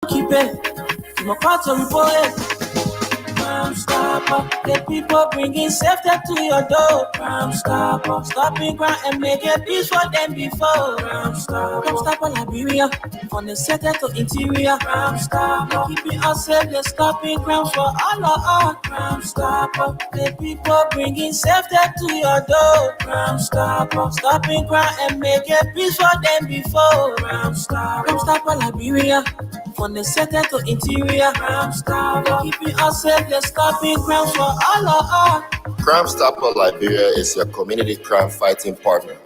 Keep it, my part of it. Crime Stopper, the people bringing safety to your door. Crime Stopper, stopping crime and making peace for them before. Crime Stopper, Liberia, from the center to interior. Crime Stopper, keeping us safe, they're stopping crimes for all of us. Crime Stopper, the people bringing safety to your door. Crime Stopper, stopping crime and making peace for them before. Crime Stopper, Liberia, from the center to interior. Crime Stopper, keeping us safe, they're stopping crimes for all of us. Crime Stopper Liberia is your community crime fighting partner.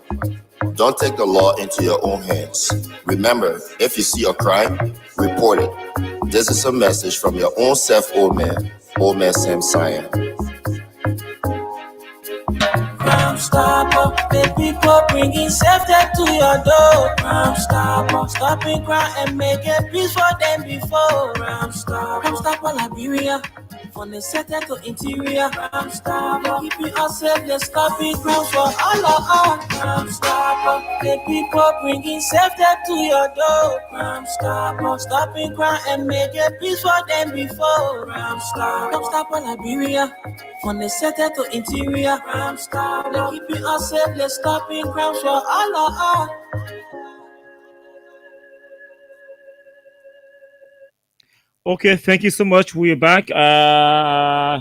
Don't take the law into your own hands. Remember, if you see a crime, report it. This is a message from your own self, Old Man Sam Cyan. Crime Stopper, the people bringing safety to your door. Crime Stopper, stopping crime and making peace for them before. Crime Stopper, Liberia, from the center to interior. Crime Stopper, keeping us safe, they're stopping crimes for all of us. Crime Stopper, the people bringing safety to your door. Crime Stopper, stopping crime and making peace for them before. Crime Stopper, Liberia, from the center to interior. Crime Stopper, keeping us safe, they're stopping crimes for all of us. Okay, thank you so much. We're back.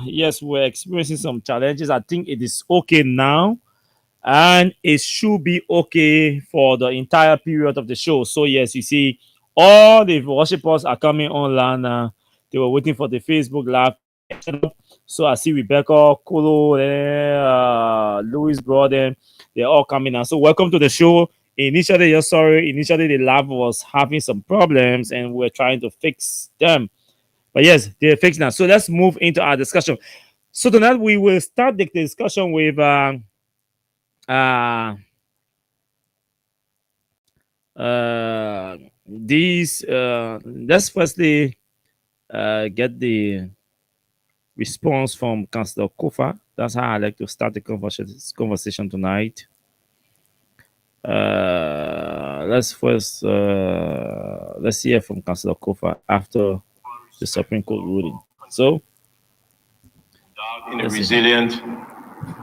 Yes, we're experiencing some challenges. I think it is okay now, and it should be okay for the entire period of the show. So yes, you see, all the worshippers are coming online now. They were waiting for the Facebook Live. So I see Rebecca, Kolo, Louis Gordon, they're all coming now. So welcome to the show. Initially the lab was having some problems and we're trying to fix them. But yes, they're fixed now. So let's move into our discussion. So tonight we will start the discussion with these. Let's firstly get the response from Councillor Kofa. That's how I like to start the conversation tonight. Let's hear from Councillor Kofa after the Supreme Court ruling. So, in a resilient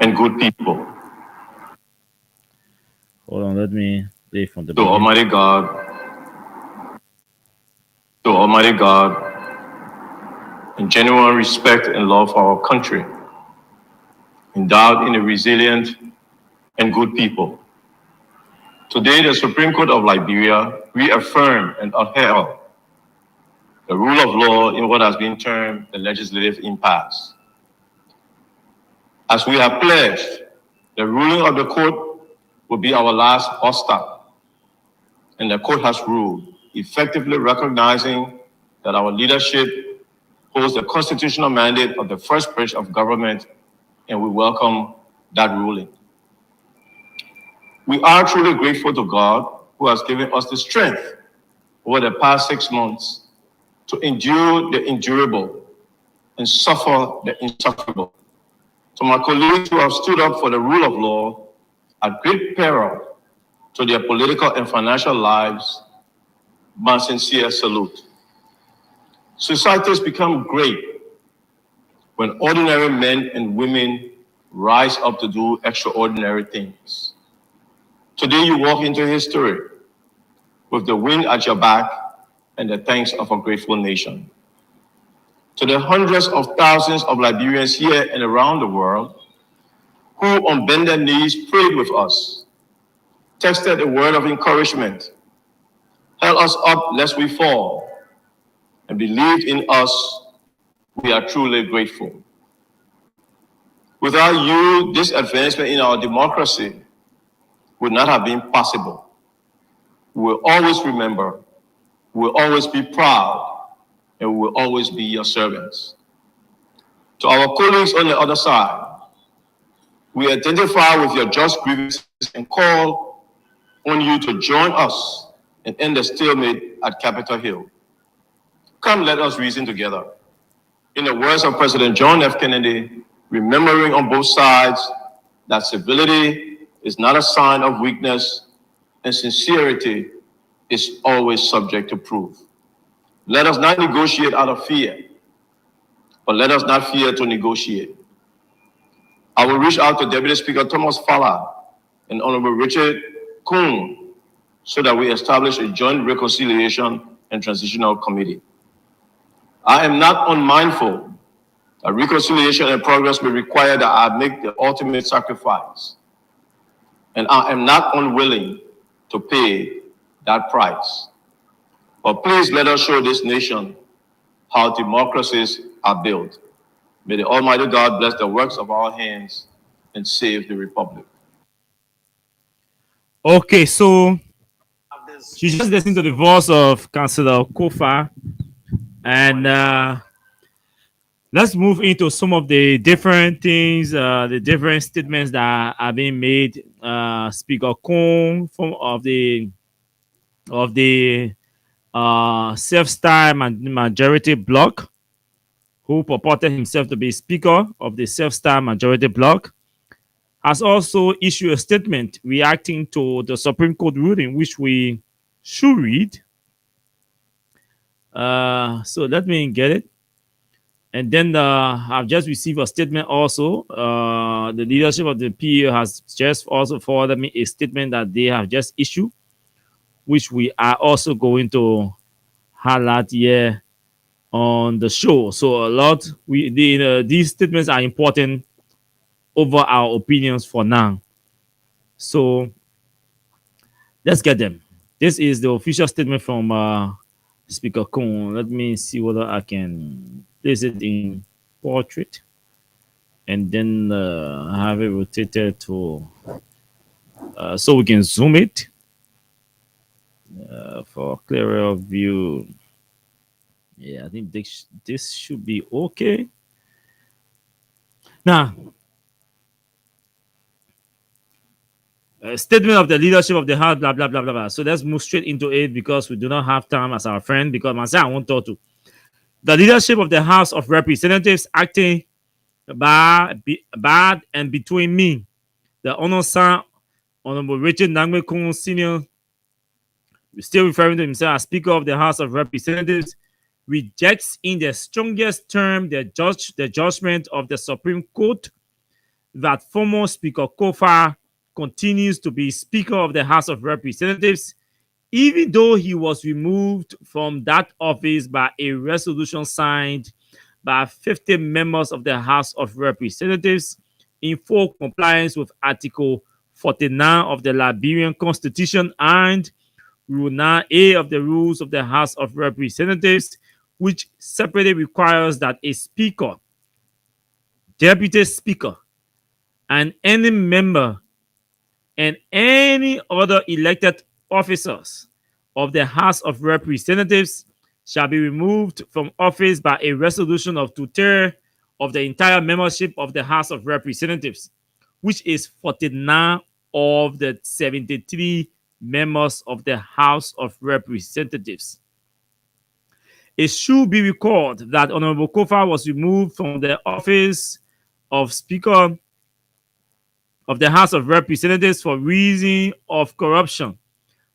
and good people. Hold on, let me play from the beginning. To Almighty God, in genuine respect and love for our country, endowed in a resilient and good people. Today, the Supreme Court of Liberia reaffirmed and upheld the rule of law in what has been termed the legislative impasse. As we have pledged, the ruling of the court will be our last bus stop, and the court has ruled, effectively recognizing that our leadership holds the constitutional mandate of the first branch of government, and we welcome that ruling. We are truly grateful to God who has given us the strength over the past 6 months to endure the endurable and suffer the insufferable. To my colleagues who have stood up for the rule of law at great peril to their political and financial lives, my sincere salute. Societies become great when ordinary men and women rise up to do extraordinary things. Today you walk into history with the wind at your back and the thanks of a grateful nation. To the hundreds of thousands of Liberians here and around the world who on bended knees prayed with us, texted a word of encouragement, held us up lest we fall, and believed in us, we are truly grateful. Without you, this advancement in our democracy would not have been possible. We will always remember, we will always be proud, and we will always be your servants. To our colleagues on the other side, we identify with your just grievances and call on you to join us and end the stalemate at Capitol Hill. Come, let us reason together. In the words of President John F. Kennedy, remembering on both sides that civility is not a sign of weakness and sincerity is always subject to proof. Let us not negotiate out of fear, but let us not fear to negotiate. I will reach out to Deputy Speaker Thomas Fowler and Honorable Richard Kuhn so that we establish a joint reconciliation and transitional committee. I am not unmindful that reconciliation and progress may require that I make the ultimate sacrifice, and I am not unwilling to pay that price. But please let us show this nation how democracies are built. May the Almighty God bless the works of our hands and save the Republic. Okay, so she just listened to the voice of Councillor Kofa, and let's move into some of the different things, the different statements that are being made. Speaker Kong of the self-styled majority bloc, who purported himself to be Speaker of the self-styled majority bloc, has also issued a statement reacting to the Supreme Court ruling, which we should read. So let me get it. And then I've just received a statement also. The leadership of the PA has just also forwarded me a statement that they have just issued, which we are also going to highlight here on the show. So these statements are important over our opinions for now. So let's get them. This is the official statement from Speaker Kong. Let me see whether I can place it in portrait and then have it rotated to so we can zoom it for clearer view. Yeah, I think this should be okay. Now, statement of the leadership of the House, blah, blah, blah, blah, blah. So let's move straight into it because we do not have time as our friend, because myself, I won't talk to. The leadership of the House of Representatives acting by and between me, the Honorable Richard Nangme Kong Sr., still referring to himself as Speaker of the House of Representatives, rejects in the strongest term the judgment of the Supreme Court that former Speaker Kofa continues to be Speaker of the House of Representatives, even though he was removed from that office by a resolution signed by 50 members of the House of Representatives in full compliance with Article 49 of the Liberian Constitution and Rule 9A of the Rules of the House of Representatives, which separately requires that a Speaker, Deputy Speaker, and any member and any other elected officers of the House of Representatives shall be removed from office by a resolution of 2/3 of the entire membership of the House of Representatives, which is 49 of the 73 members of the House of Representatives. It should be recalled that Honorable Kofa was removed from the office of Speaker of the House of Representatives for reason of corruption,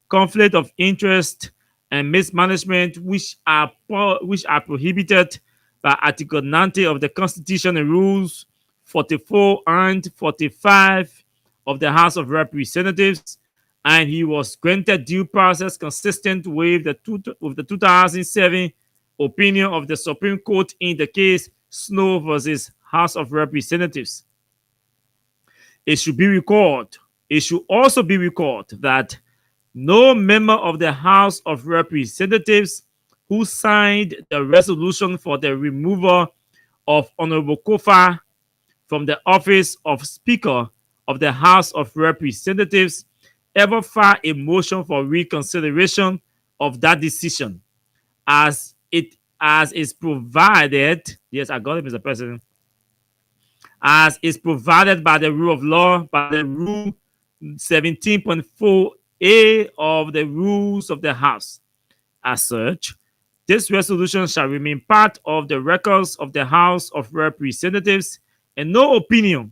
conflict of interest, and mismanagement, which are prohibited by Article 90 of the Constitution and Rules 44 and 45 of the House of Representatives, and he was granted due process consistent with the 2007 opinion of the Supreme Court in the case Snow versus House of Representatives. It should also be recalled that no member of the House of Representatives who signed the resolution for the removal of Honorable Kofa from the office of Speaker of the House of Representatives ever filed a motion for reconsideration of that decision, as is provided. Yes, I got it, Mr. President. As is provided by the rule of law, by the Rule 17.4A of the Rules of the House. As such, this resolution shall remain part of the records of the House of Representatives, and no opinion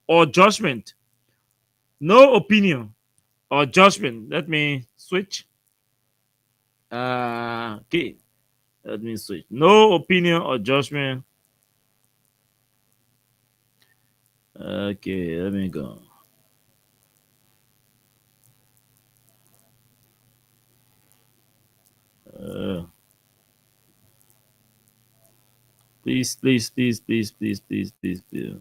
or judgment. Let me switch. Okay. Let me switch. No opinion or judgment. Okay, let me go. Uh, please, please, please, please, please, please, please, please.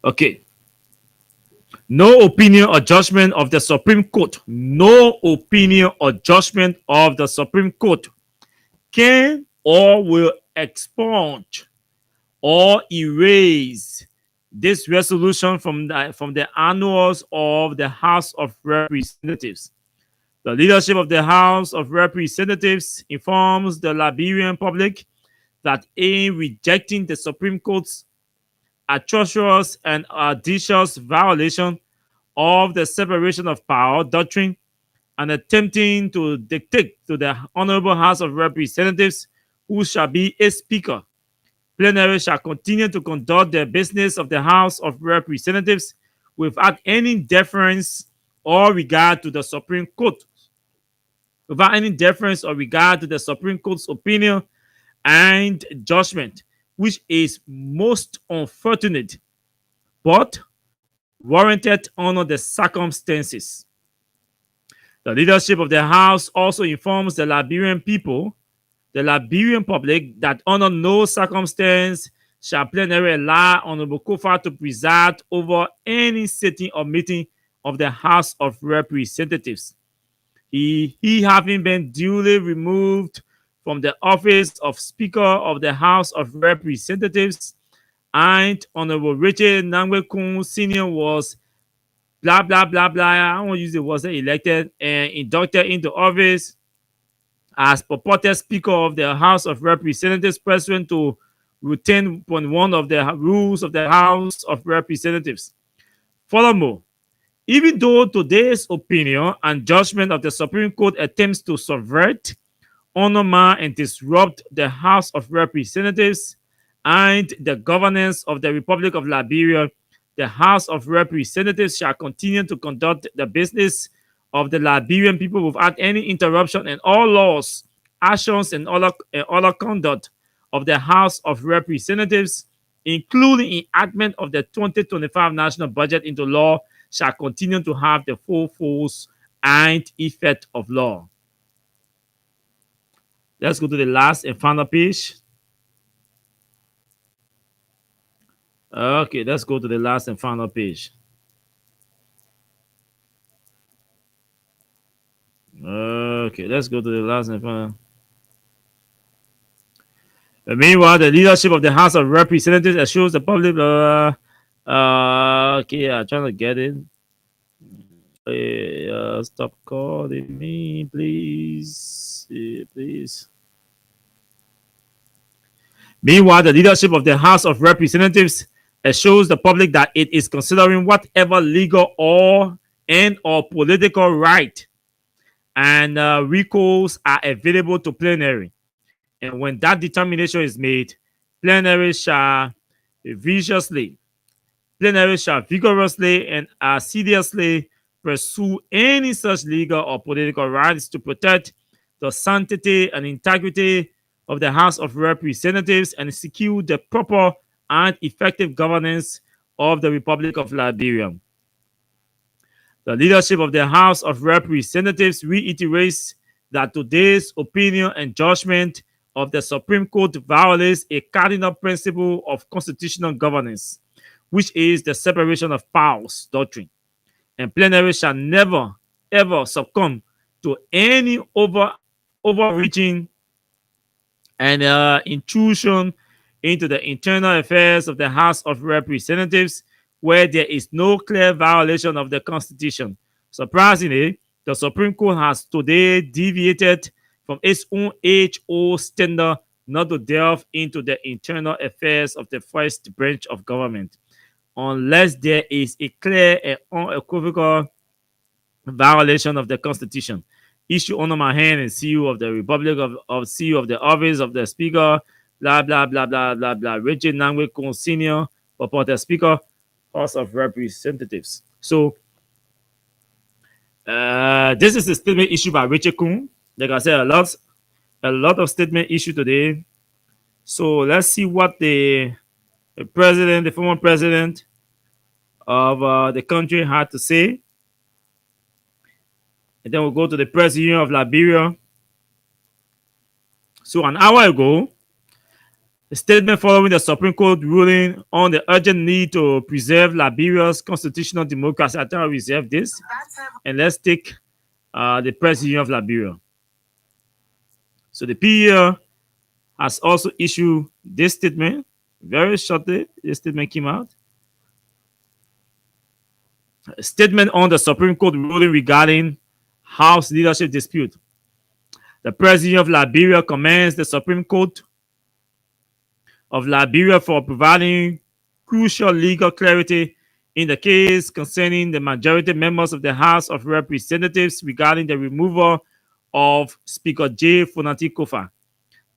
Okay. No opinion or judgment of the Supreme Court. No opinion or judgment of the Supreme Court can or will expunge or erase this resolution from the annals of the House of Representatives. The leadership of the House of Representatives informs the Liberian public that in rejecting the Supreme Court's atrocious and audacious violation of the separation of power doctrine and attempting to dictate to the Honorable House of Representatives who shall be a speaker, plenary shall continue to conduct the business of the House of Representatives without any deference or regard to the Supreme Court, without any deference or regard to the Supreme Court's opinion and judgment, which is most unfortunate, but warranted under the circumstances. The leadership of the House also informs the Liberian people, the Liberian public, that under no circumstance shall plenary allow Honorable Kofa to preside over any sitting or meeting of the House of Representatives. He having been duly removed from the office of Speaker of the House of Representatives, and Honorable Richard Nangwekun Sr. was blah blah blah blah. I won't use it, was elected and inducted into office as purported Speaker of the House of Representatives pursuant to Rule 10.1 of the Rules of the House of Representatives. Furthermore, even though today's opinion and judgment of the Supreme Court attempts to subvert, undermine, and disrupt the House of Representatives and the governance of the Republic of Liberia, the House of Representatives shall continue to conduct the business of the Liberian people without any interruption, and all laws, actions, and other conduct of the House of Representatives, including enactment of the 2025 national budget into law, shall continue to have the full force and effect of law. Let's go to the last and final page. Okay, let's go to the last and final page. Okay, let's go to the last and final. Meanwhile, the leadership of the House of Representatives assures the public. Okay, I'm trying to get it. Stop calling me, please. Please. Meanwhile, the leadership of the House of Representatives assures the public that it is considering whatever legal or political right and recourse are available to plenary. And when that determination is made, plenary shall vigorously and assiduously pursue any such legal or political rights to protect the sanctity and integrity of the House of Representatives and secure the proper and effective governance of the Republic of Liberia. The leadership of the House of Representatives reiterates that today's opinion and judgment of the Supreme Court violates a cardinal principle of constitutional governance, which is the separation of powers doctrine. And plenary shall never, ever succumb to any overreaching and intrusion into the internal affairs of the House of Representatives where there is no clear violation of the Constitution. Surprisingly, the Supreme Court has today deviated from its own age-old standard not to delve into the internal affairs of the first branch of government, unless there is a clear and unequivocal violation of the Constitution. Issue under my hand and seal of the Republic of seal of the office of the Speaker, blah blah blah blah blah blah. Richard Nangwekun Sr., purported Speaker, House of Representatives. So, this is a statement issued by Richard Kun. Like I said, a lot A lot of statement issued today. So let's see what the president, the former president of the country had to say. And then we'll go to the president of Liberia. So an hour ago, a statement following the Supreme Court ruling on the urgent need to preserve Liberia's constitutional democracy. I think I'll reserve this. And let's take the president of Liberia. So the PEL has also issued this statement. Very shortly, this statement came out. A statement on the Supreme Court ruling regarding House leadership dispute. The president of Liberia commends the Supreme Court of Liberia for providing crucial legal clarity in the case concerning the majority members of the House of Representatives regarding the removal of Speaker J. Fonati Kofa.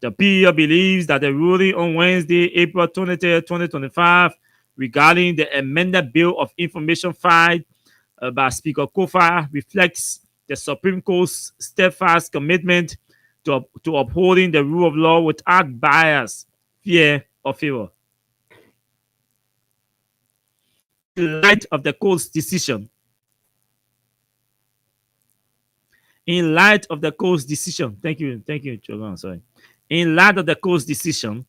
The PEL believes that the ruling on Wednesday, April 23, 2025, regarding the amended Bill of Information filed by Speaker Kofa reflects the Supreme Court's steadfast commitment to upholding the rule of law without bias, fear, or favor. In light of the court's decision, thank you, Jovan, sorry. In light of the court's decision,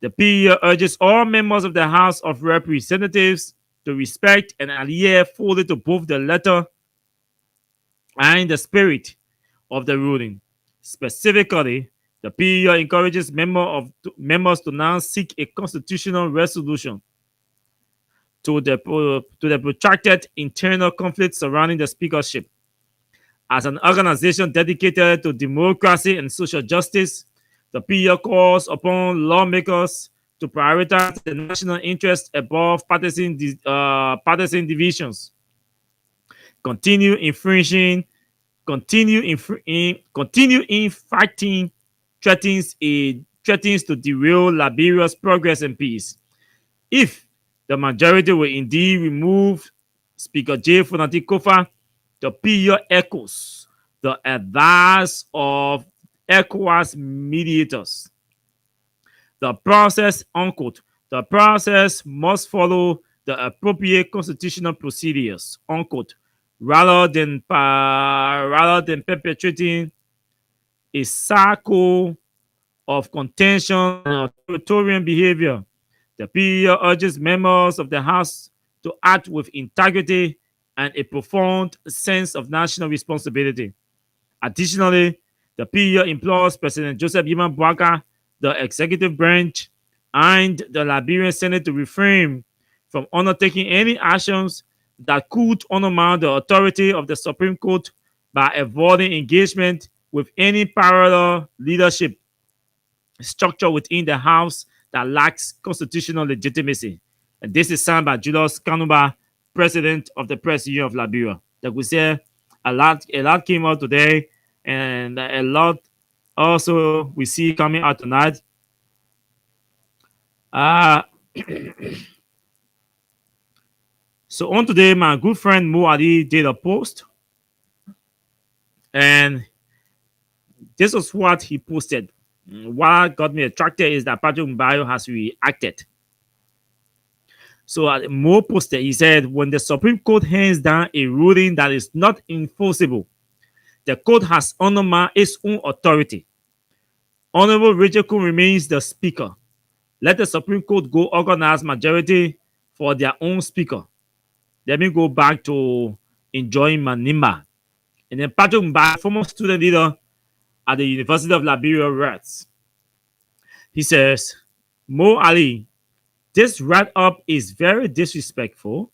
the PEL urges all members of the House of Representatives to respect and adhere fully to both the letter and the spirit of the ruling. Specifically, the PEL encourages members to now seek a constitutional resolution to the protracted internal conflict surrounding the speakership. As an organization dedicated to democracy and social justice, the PEL calls upon lawmakers to prioritize the national interest above partisan divisions. Continue infighting threatens to derail Liberia's progress and peace. If the majority will indeed remove Speaker J. Fonati Kofa, the PEL echoes the advice of ECOWAS mediators. The process, unquote, the process must follow the appropriate constitutional procedures, unquote, rather than perpetrating a cycle of contention and authoritarian behavior. The PEL urges members of the House to act with integrity and a profound sense of national responsibility. Additionally, the PEL implores President Joseph Yema Bouaka, the executive branch, and the Liberian Senate to refrain from undertaking any actions that could undermine the authority of the Supreme Court by avoiding engagement with any parallel leadership structure within the House that lacks constitutional legitimacy. And this is signed by Julius Kanumba, president of the Press Union of Liberia. Like we said, a lot came out today, and a lot also we see coming out tonight. So on today, my good friend Mo Ali did a post, and this was what he posted. What got me attracted is that Patrick Mbayo has reacted. So Mo posted, he said, when the Supreme Court hands down a ruling that is not enforceable, the court has undermined its own authority. Honorable Rachel Kuhn remains the speaker. Let the Supreme Court go organize majority for their own speaker. Let me go back to enjoying Manimba. And then Patrick Mbayo, former student leader at the University of Liberia, writes, he says, Mo Ali, this write-up is very disrespectful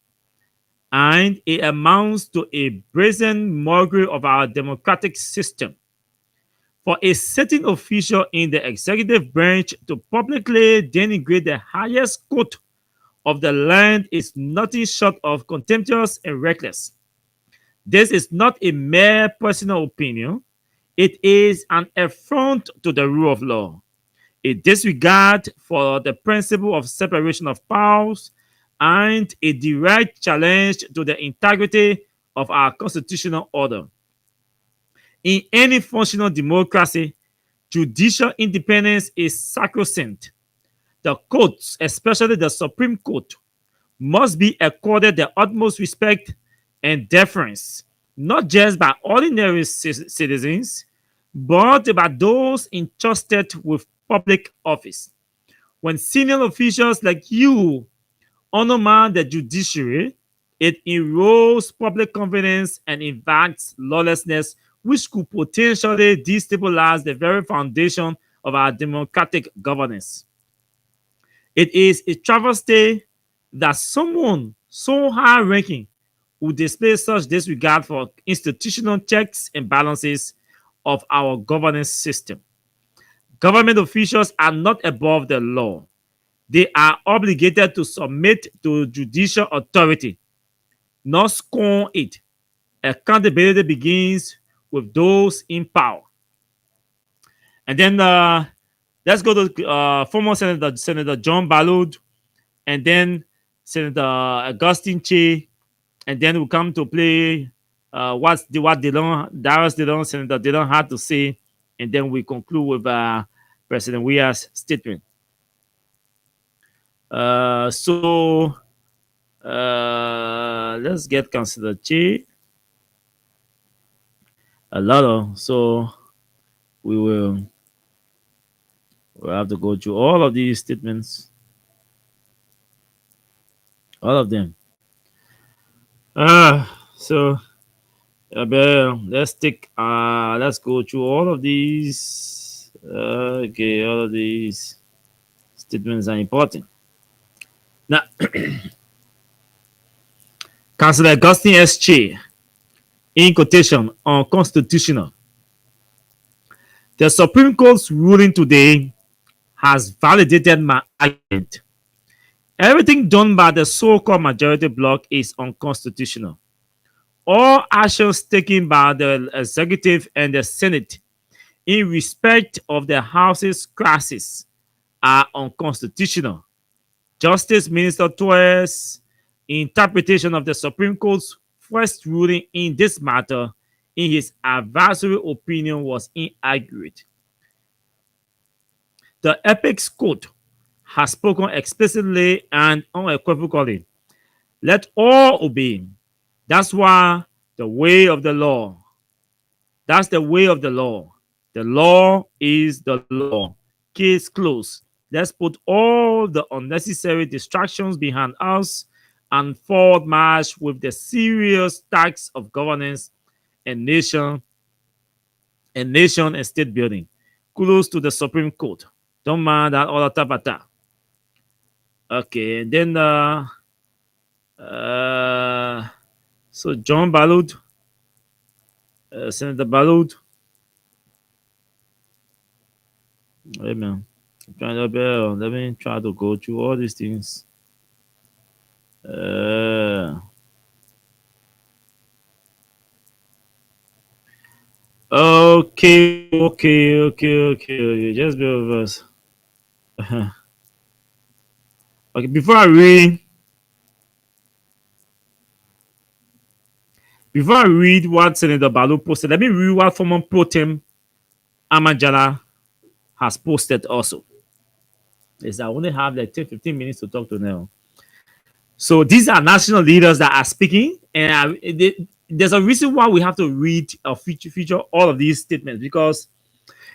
and it amounts to a brazen mockery of our democratic system. For a sitting official in the executive branch to publicly denigrate the highest court of the land is nothing short of contemptuous and reckless. This is not a mere personal opinion. It is an affront to the rule of law, a disregard for the principle of separation of powers, and a direct challenge to the integrity of our constitutional order. In any functional democracy, Judicial independence is sacrosanct. The courts, especially the Supreme Court, must be accorded the utmost respect and deference, not just by ordinary citizens, but by those entrusted with public office. When senior officials like you undermine the judiciary, it erodes public confidence and invites lawlessness, which could potentially destabilize the very foundation of our democratic governance. It is a travesty that someone so high ranking would display such disregard for institutional checks and balances of our governance system. Government officials are not above the law. They are obligated to submit to judicial authority, not scorn it. Accountability begins with those in power. And then let's go to former Senator John Ballard, and then Senator Augustine Che, and then we come to play what Darius Dillon, Senator Dillon had to say, and then we conclude with President Weah's statement. Let's get Councillor Che. A lot of so we'll have to go through all of these statements, all of them. So let's go through all of these. Okay, all of these statements are important. Now, Councillor Augustine S. Che, in quotation, unconstitutional. The Supreme Court's ruling today has validated my argument. Everything done by the so-called majority bloc is unconstitutional. All actions taken by the executive and the Senate in respect of the House's crisis are unconstitutional. Justice Minister Toyer's interpretation of the Supreme Court's first ruling in this matter in his advisory opinion was inaccurate. The Apex Court has spoken explicitly and unequivocally. Let all obey. That's why the way of the law. That's the way of the law. The law is the law. Case closed. Let's put all the unnecessary distractions behind us and forward march with the serious task of governance and nation and state building. Kudos to the Supreme Court. Don't mind that other tabata. Okay, and then so John Ballard, Senator Ballard. Wait, man. Let me try to go through all these things. Okay. Just bear with us. Okay, before I read what Senator Ballard posted, let me read what former pro tem Amajala has posted also. Is I only have like 10-15 minutes to talk to now. So these are national leaders that are speaking, and there's a reason why we have to read or feature all of these statements, because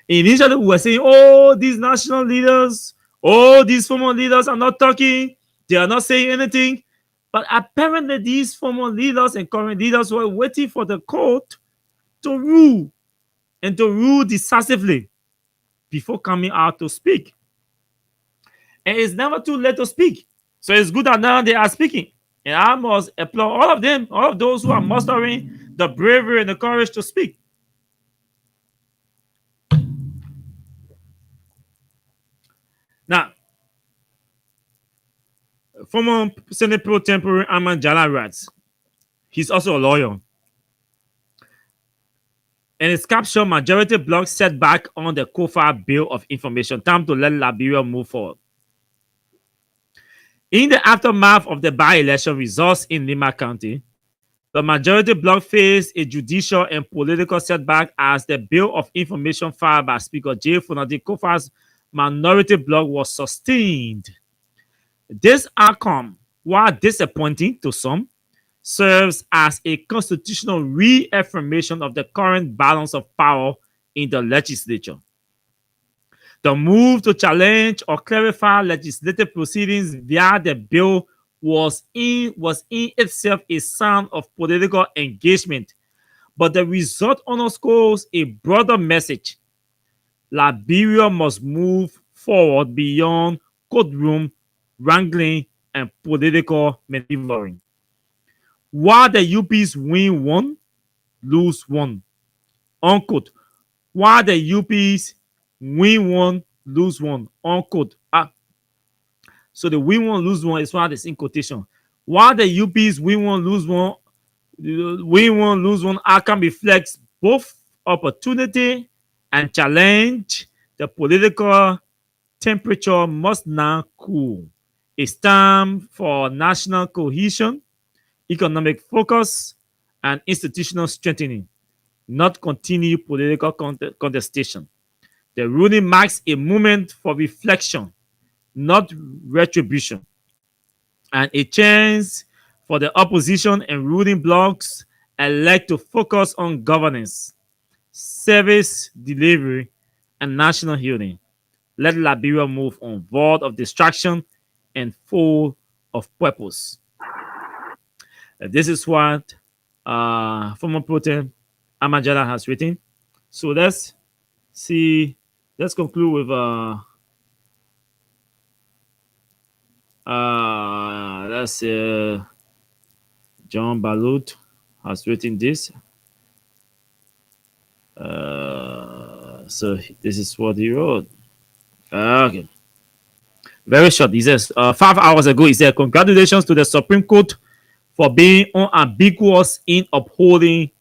initially we were saying, oh, these national leaders, oh, these former leaders are not talking, they are not saying anything. But apparently these former leaders and current leaders were waiting for the court to rule, and to rule decisively before coming out to speak. And it's never too late to speak. So it's good that now they are speaking. And I must applaud all of them, all of those who are mustering the bravery and the courage to speak. Now, former Senate Pro Tempore Ahmad Jala writes, he's also a lawyer. And it's captured majority bloc setback on the COFA Bill of Information. Time to let Liberia move forward. In the aftermath of the by-election results in Lima County, The majority bloc faced a judicial and political setback as the Bill of Information filed by Speaker J. Fonadi Kofa's minority bloc was sustained. This outcome, while disappointing to some, serves as a constitutional reaffirmation of the current balance of power in the legislature. The move to challenge or clarify legislative proceedings via the bill was in itself a sign of political engagement, but the result underscores a broader message. Liberia must move forward beyond courtroom wrangling and political maneuvering. While the UPs win one, lose one. Unquote. While the UPs win one, lose one. Unquote. So the win one, lose one is why it's in quotation. While the UPs win one, lose one outcome reflects both opportunity and challenge. The political temperature must now cool. It's time for national cohesion, economic focus, and institutional strengthening, not continued political contestation. The ruling marks a moment for reflection, not retribution, and a chance for the opposition and ruling blocs elect to focus on governance, service delivery, and national healing. Let Liberia move on void of distraction and full of purpose. This is what former Protem Amajala has written. So let's see. Let's conclude with let's John Balut has written this. So this is what he wrote. Okay. Very short. He says, 5 hours ago, he said, congratulations to the Supreme Court for being unambiguous in upholding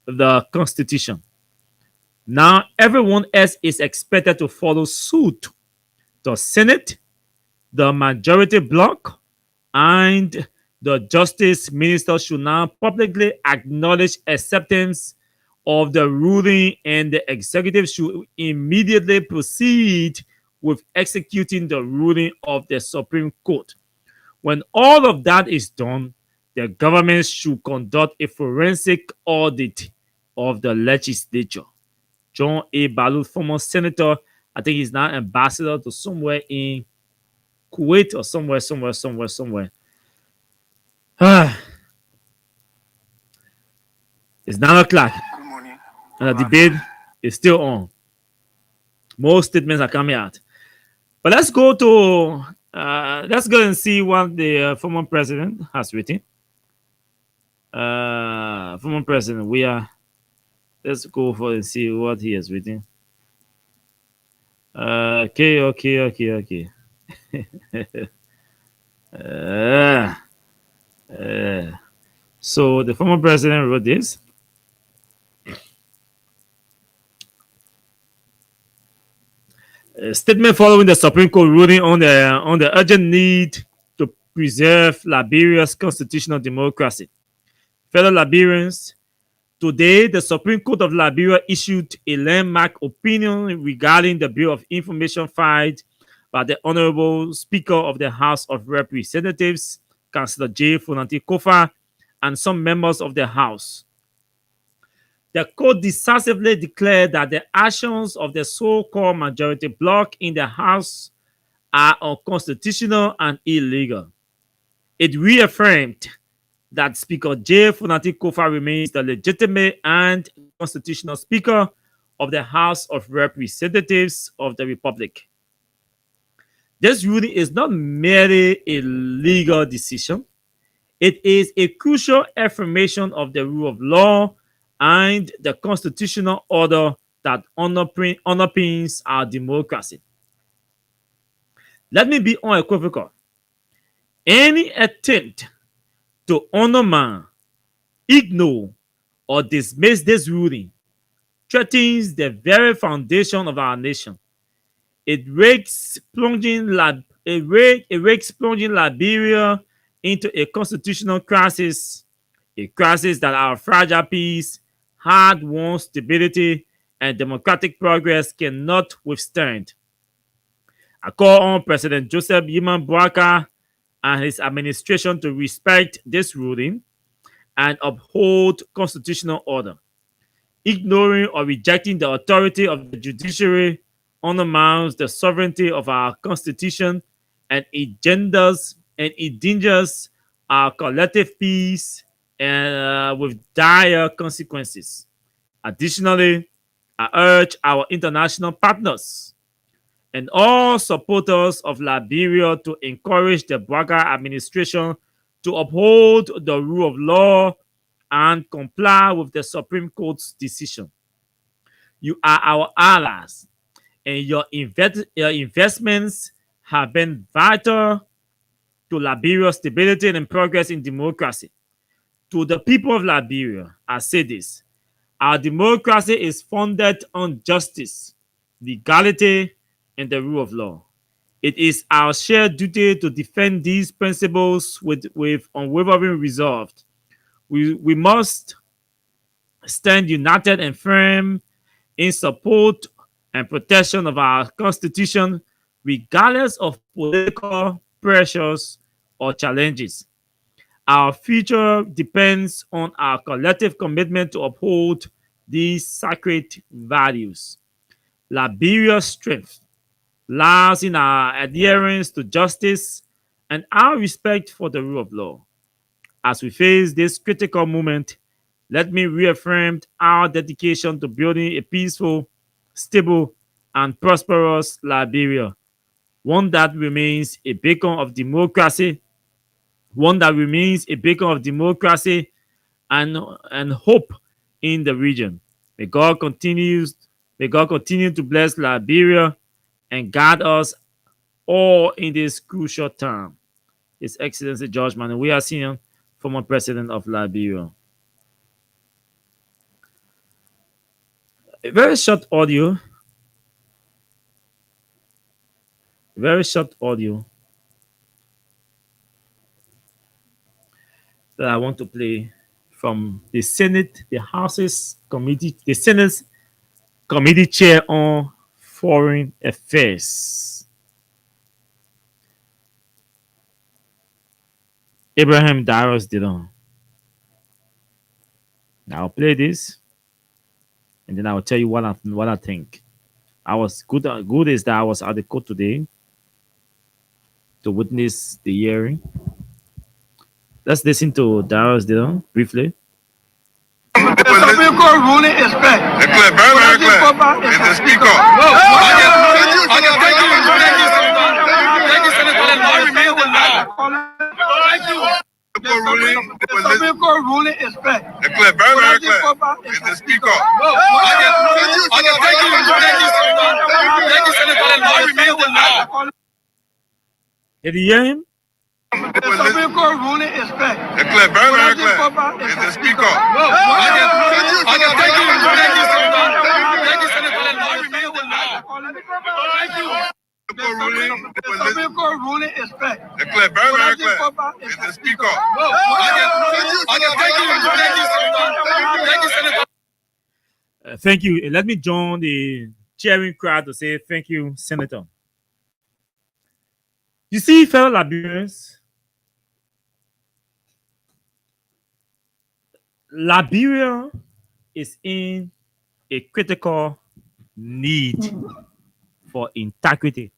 the Constitution. Now, everyone else is expected to follow suit. The Senate, the majority bloc, and the Justice Minister should now publicly acknowledge acceptance of the ruling, and the executive should immediately proceed with executing the ruling of the Supreme Court. When all of that is done, the government should conduct a forensic audit of the legislature. John A. Balut, former senator, I think he's now ambassador to somewhere in Kuwait or somewhere. It's 9 o'clock. Good morning. And the debate is still on. Most statements are coming out. But let's go and see what the former president has written. Former president, let's go for and see what he has written. Okay. So the former president wrote this. A statement following the Supreme Court ruling on the urgent need to preserve Liberia's constitutional democracy. Fellow Liberians, today the Supreme Court of Liberia issued a landmark opinion regarding the Bill of Information filed by the Honorable Speaker of the House of Representatives, Councillor J. Fonadi Kofa, and some members of the House. The court decisively declared that the actions of the so-called majority bloc in the House are unconstitutional and illegal. It reaffirmed that Speaker J. Fonadi Kofa remains the legitimate and constitutional Speaker of the House of Representatives of the Republic. This ruling is not merely a legal decision. It is a crucial affirmation of the rule of law and the constitutional order that underpins our democracy. Let me be unequivocal. Any attempt to undermine, ignore, or dismiss this ruling threatens the very foundation of our nation. It risks plunging Liberia into a constitutional crisis a crisis that our fragile peace, hard-won stability, and democratic progress cannot withstand. I call on President Joseph Yiman Boaka and his administration to respect this ruling and uphold constitutional order. Ignoring or rejecting the authority of the judiciary undermines the sovereignty of our constitution and endangers our collective peace and with dire consequences. Additionally, I urge our international partners and all supporters of Liberia to encourage the Braga administration to uphold the rule of law and comply with the Supreme Court's decision. You are our allies, and your investments have been vital to Liberia's stability and progress in democracy. To the people of Liberia, I say this: our democracy is founded on justice, legality, and the rule of law. It is our shared duty to defend these principles with unwavering resolve. We must stand united and firm in support and protection of our Constitution, regardless of political pressures or challenges. Our future depends on our collective commitment to uphold these sacred values. Liberia's strength lies in our adherence to justice and our respect for the rule of law. As we face this critical moment, let me reaffirm our dedication to building a peaceful, stable, and prosperous Liberia, one that remains a beacon of democracy, and hope in the region. May God continues may God continue to bless Liberia and guide us all in this crucial time. His Excellency George Manneh, we are seeing former president of Liberia. A very short audio. Very short audio that I want to play from the Senate, the House's committee, the Senate's committee chair on foreign affairs, Abraham Darius Dillon. Now I'll play this, and then I will tell you what I think. I was good. Good is that I was at the court today to witness the hearing. Let's listen to Darius Dillon briefly. The Supreme Court ruling is fair. It's clear, very clear. Mr. Speaker. Thank you, Senator. The law remains the law. The Supreme Court ruling is fair. It's clear, very clear. Mr. Speaker. Thank you, Senator. The law remains the law. Did you hear him? The Supreme Court ruling is fair. It's clear, very clear. Mr. Speaker. Thank you, Senator. The law remains the law. The Supreme Court ruling is fair. It's clear, very clear. Mr. Speaker. Thank you. Let me join the cheering crowd to say thank you, Senator. You see, fellow Liberians, Liberia is in a critical need for integrity.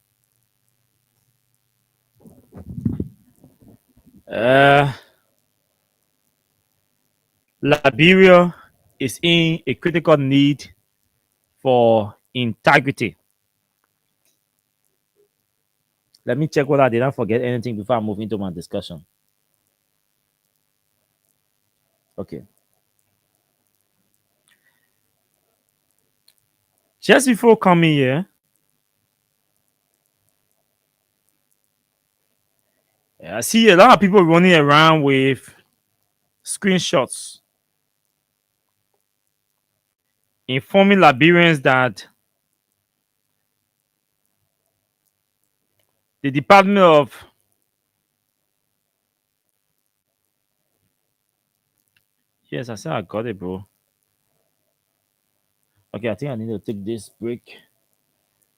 Liberia is in a critical need for integrity. Let me check whether I didn't forget anything before I move into my discussion. Okay. Just before coming here, I see a lot of people running around with screenshots informing Liberians that the Department of Yes, I said I got it, bro. Okay, I think I need to take this break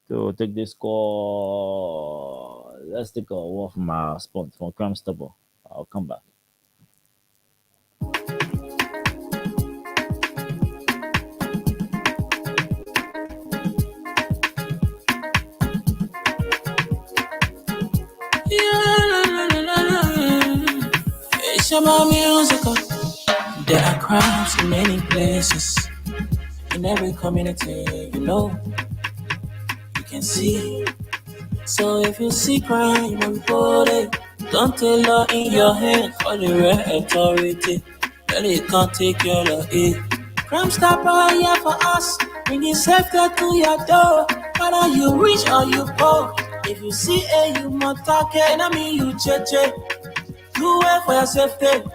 to take this call. Let's take a walk from my spot from Cram Stubble. I'll come back. It's about musical. There are crimes in many places, in every community, you can see. So if you see crime, report it. Don't take law in your hand, call the real authority. Then it can't take care of it. Crime Stopper here for us, bringing safety to your door. Whether you rich or you poor, if you see a you must talk it. I mean you check. You wait for your safety.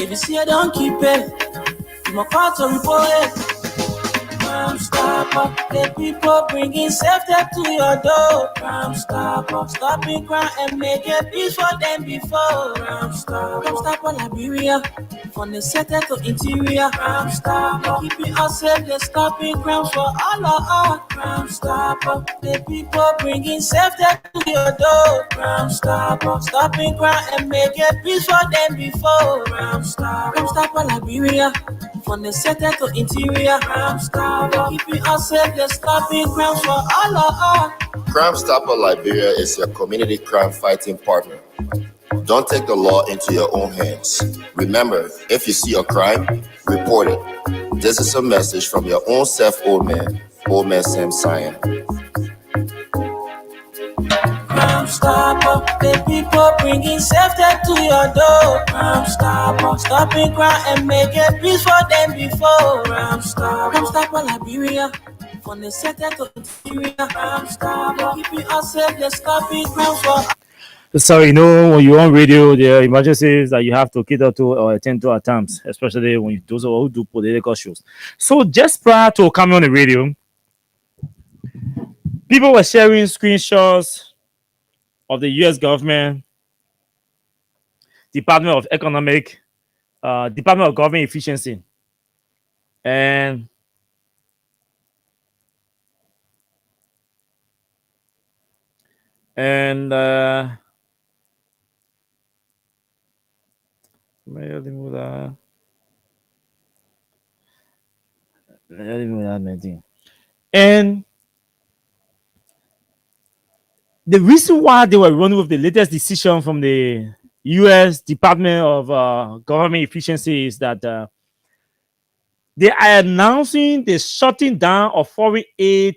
If you see it, don't keep it. You must call to report it. Crime Stopper, the people bringing safety to your door. Crime Stopper, stopping crime and making peace for them before. Crime Stopper, Liberia, from the center to interior. Crime Stopper, keeping us safe, they're stopping crimes for all of us. Crime Stopper, the people bringing safety to your door. Crime Stopper, stopping crime and making peace for them before. Crime Stopper, Liberia, from the center to interior. Crime Stopper, keeping us safe, they're stopping crimes for all of us. Crime Stopper Liberia is your community crime fighting partner. Don't take the law into your own hands. Remember, if you see a crime, report it. This is a message from your own self, Old Man Sam Cyan. Crime Stopper, the people bringing safety to your door. Crime Stopper, stopping crime and making peace for them before. Crime Stopper, Liberia, from the center to interior. Crime Stopper, keeping us safe, they're stopping crime for. So, when you're on radio, there are emergencies that you have to cater to or attend to at times, especially when you those who do political shows. So, just prior to coming on the radio, people were sharing screenshots of the U.S. government, Department of Economic, Department of Government Efficiency, and let me move that. And the reason why they were running with the latest decision from the U.S. Department of Government Efficiency is that they are announcing the shutting down of foreign aid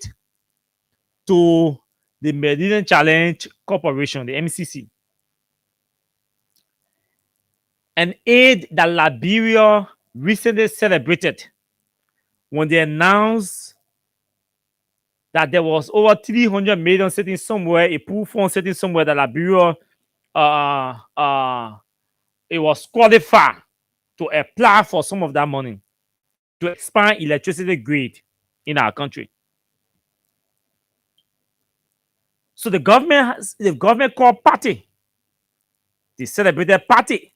to the Mediterranean Challenge Corporation, the MCC, an aid that Liberia recently celebrated when they announced that there was over 300 million sitting somewhere, a pool fund sitting somewhere that Liberia it was qualified to apply for some of that money to expand electricity grid in our country. So the government called party, the celebrated party,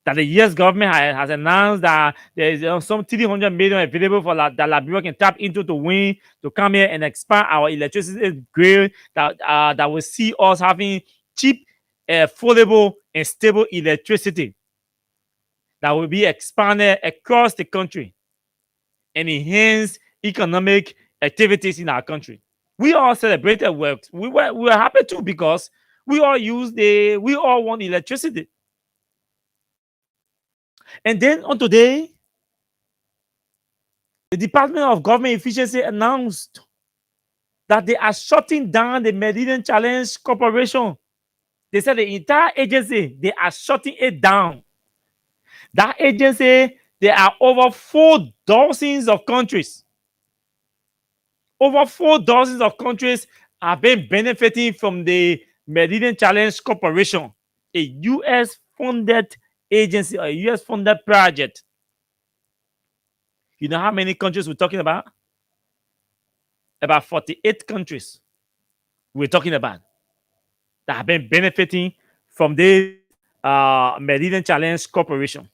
that the U.S. government has announced that there is some 300 million available for that Liberia can tap into to come here and expand our electricity grid that will see us having cheap, affordable, and stable electricity that will be expanded across the country and enhance economic activities in our country. We all celebrated work. We were happy too because we all want electricity. And then on today, the Department of Government Efficiency announced that they are shutting down the Mediterranean Challenge Corporation. They said the entire agency, they are shutting it down. That agency, there are over 4 dozens of countries. Over 4 dozens of countries have been benefiting from the Mediterranean Challenge Corporation, a U.S.-funded agency, a U.S.-funded project. You know how many countries we're talking about? About 48 countries we're talking about that have been benefiting from the Mediterranean Challenge Corporation.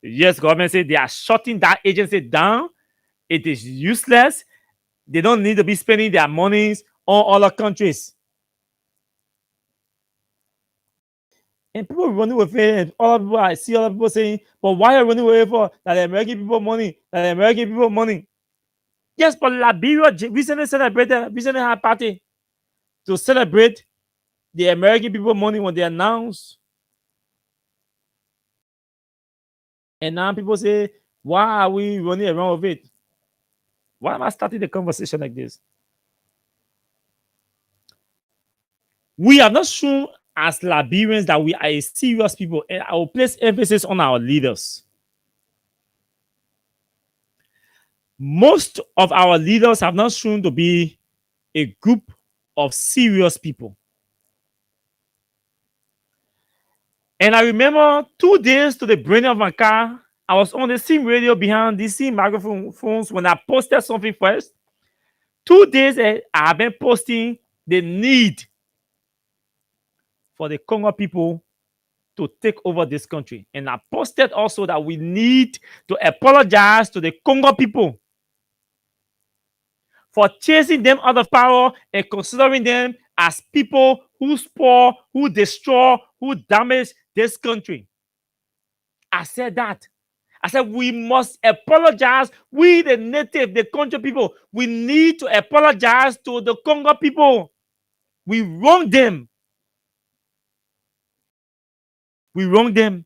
Yes, government say they are shutting that agency down. It is useless. They don't need to be spending their monies on other countries. And people running away from it. Other people, I see other people saying, but why are you running away for that the American people money? That the American people money. Yes, but Liberia recently had a party to celebrate the American people money when they announced. And now people say, why are we running around with it? Why am I starting the conversation like this? We have not shown as Liberians that we are a serious people, and I will place emphasis on our leaders. Most of our leaders have not shown to be a group of serious people. And I remember 2 days to the burning of my car, I was on the same radio behind these same microphones when I posted something first. 2 days I have been posting the need for the Congo people to take over this country. And I posted also that we need to apologize to the Congo people for chasing them out of power and considering them as people who spoil, who destroy, who damage this country. I said that. I said we must apologize. We, the native, the country people, we need to apologize to the Congo people. We wronged them. We wronged them.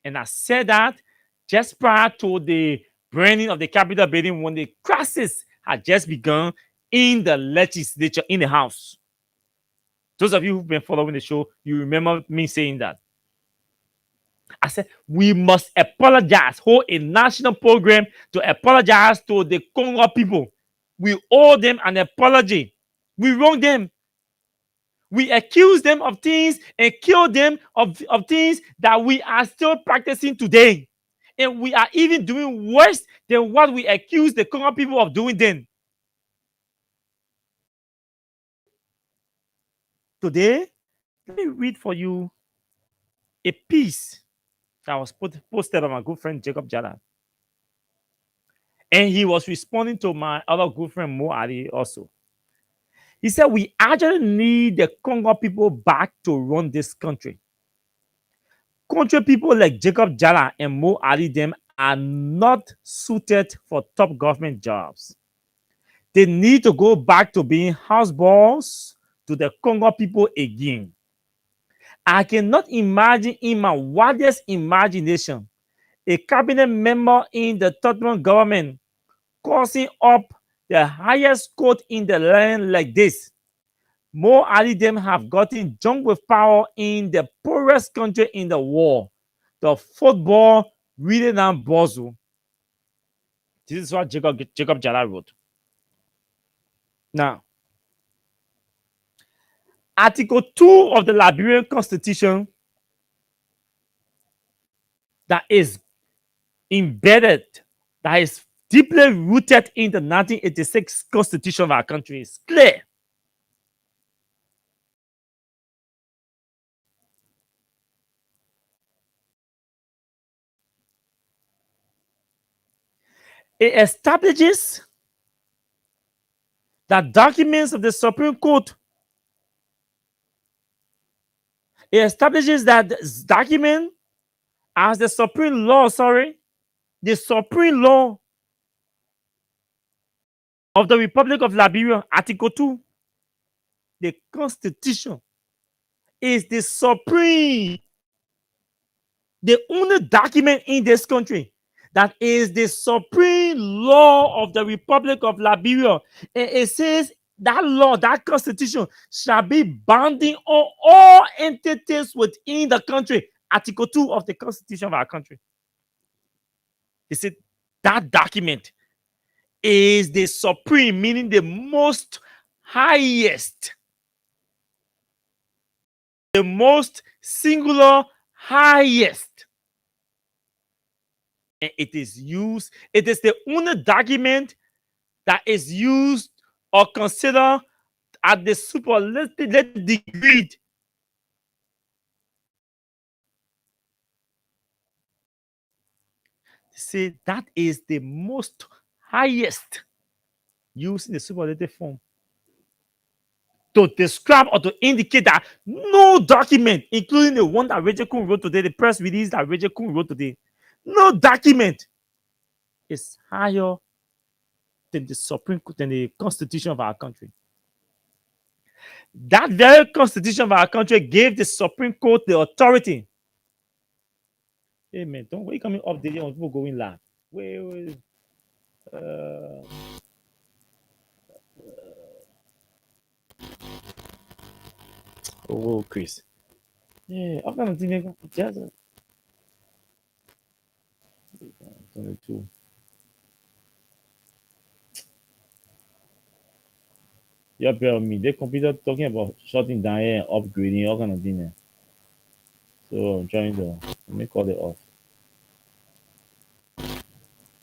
And I said that just prior to the burning of the Capitol building when the crisis had just begun in the legislature, in the House. Those of you who've been following the show, you remember me saying that. I said, we must apologize, hold a national program to apologize to the Congo people. We owe them an apology. We wronged them. We accuse them of things and kill them of things that we are still practicing today. And we are even doing worse than what we accuse the Congo people of doing then. Today, let me read for you a piece that was posted by my good friend Jacob Jala. And he was responding to my other good friend Mo Ali also. He said, we actually need the Congo people back to run this country. Country people like Jacob Jala and Mo Ali them are not suited for top government jobs. They need to go back to being houseboys to the Congo people again. I cannot imagine in my wildest imagination a cabinet member in the Tottenham government causing up the highest court in the land like this. More Ali them have gotten drunk with power in the poorest country in the world, the football reading and Bozu. This is what Jacob Jala wrote. Now, Article 2 of the Liberian Constitution that is embedded, that is deeply rooted in the 1986 Constitution of our country is clear. It establishes that documents of the Supreme Court, it establishes that this document as the supreme law, the supreme law of the Republic of Liberia, Article 2, the Constitution is the supreme, the only document in this country that is the supreme law of the Republic of Liberia. And it says that law, that constitution shall be binding on all entities within the country. Article 2 of the Constitution of our country. It said that document is the supreme, meaning the most highest, the most singular highest. And it is used, it is the only document that is used or considered at the superlative degree say that is the most highest used in the superlative form to describe or to indicate that no document, including the one that Rachel Kuhn wrote today, the press release that Rachel Kuhn wrote today, no document is higher than the Constitution of our country. That very Constitution of our country gave the Supreme Court the authority. Hey man, don't wait coming up there when people going live. Wait. Oh, Chris. Yeah, I'm gonna think just 22. Yeah, bear with me. The computer talking about shutting down here and upgrading, all kind of thing. So I'm trying to let me call it off.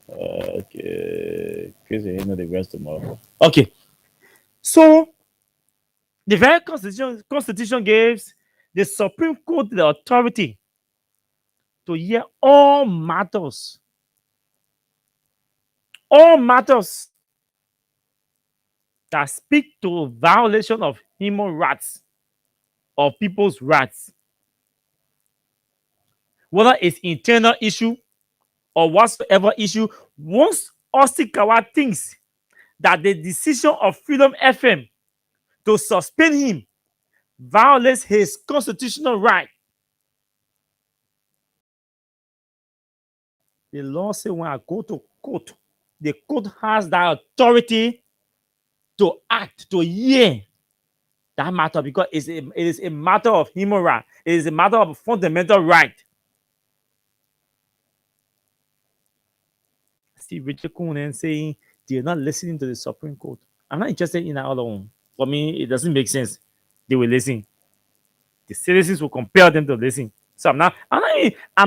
Okay, Chris, you know the rest tomorrow. Okay, so the very constitution gives the Supreme Court the authority to hear all matters that speak to violation of human rights or people's rights, whether it's internal issue or whatsoever issue. Once Osikawa thinks that the decision of Freedom FM to suspend him violates his constitutional right, the law says when I go to court, the court has that authority to act, to hear that matter, because it is a matter of human right. It is a matter of fundamental right. See Richard Kuhn saying they're not listening to the Supreme Court. I'm not interested in that other one. For me, it doesn't make sense. They will listen. The citizens will compel them to listen. So I'm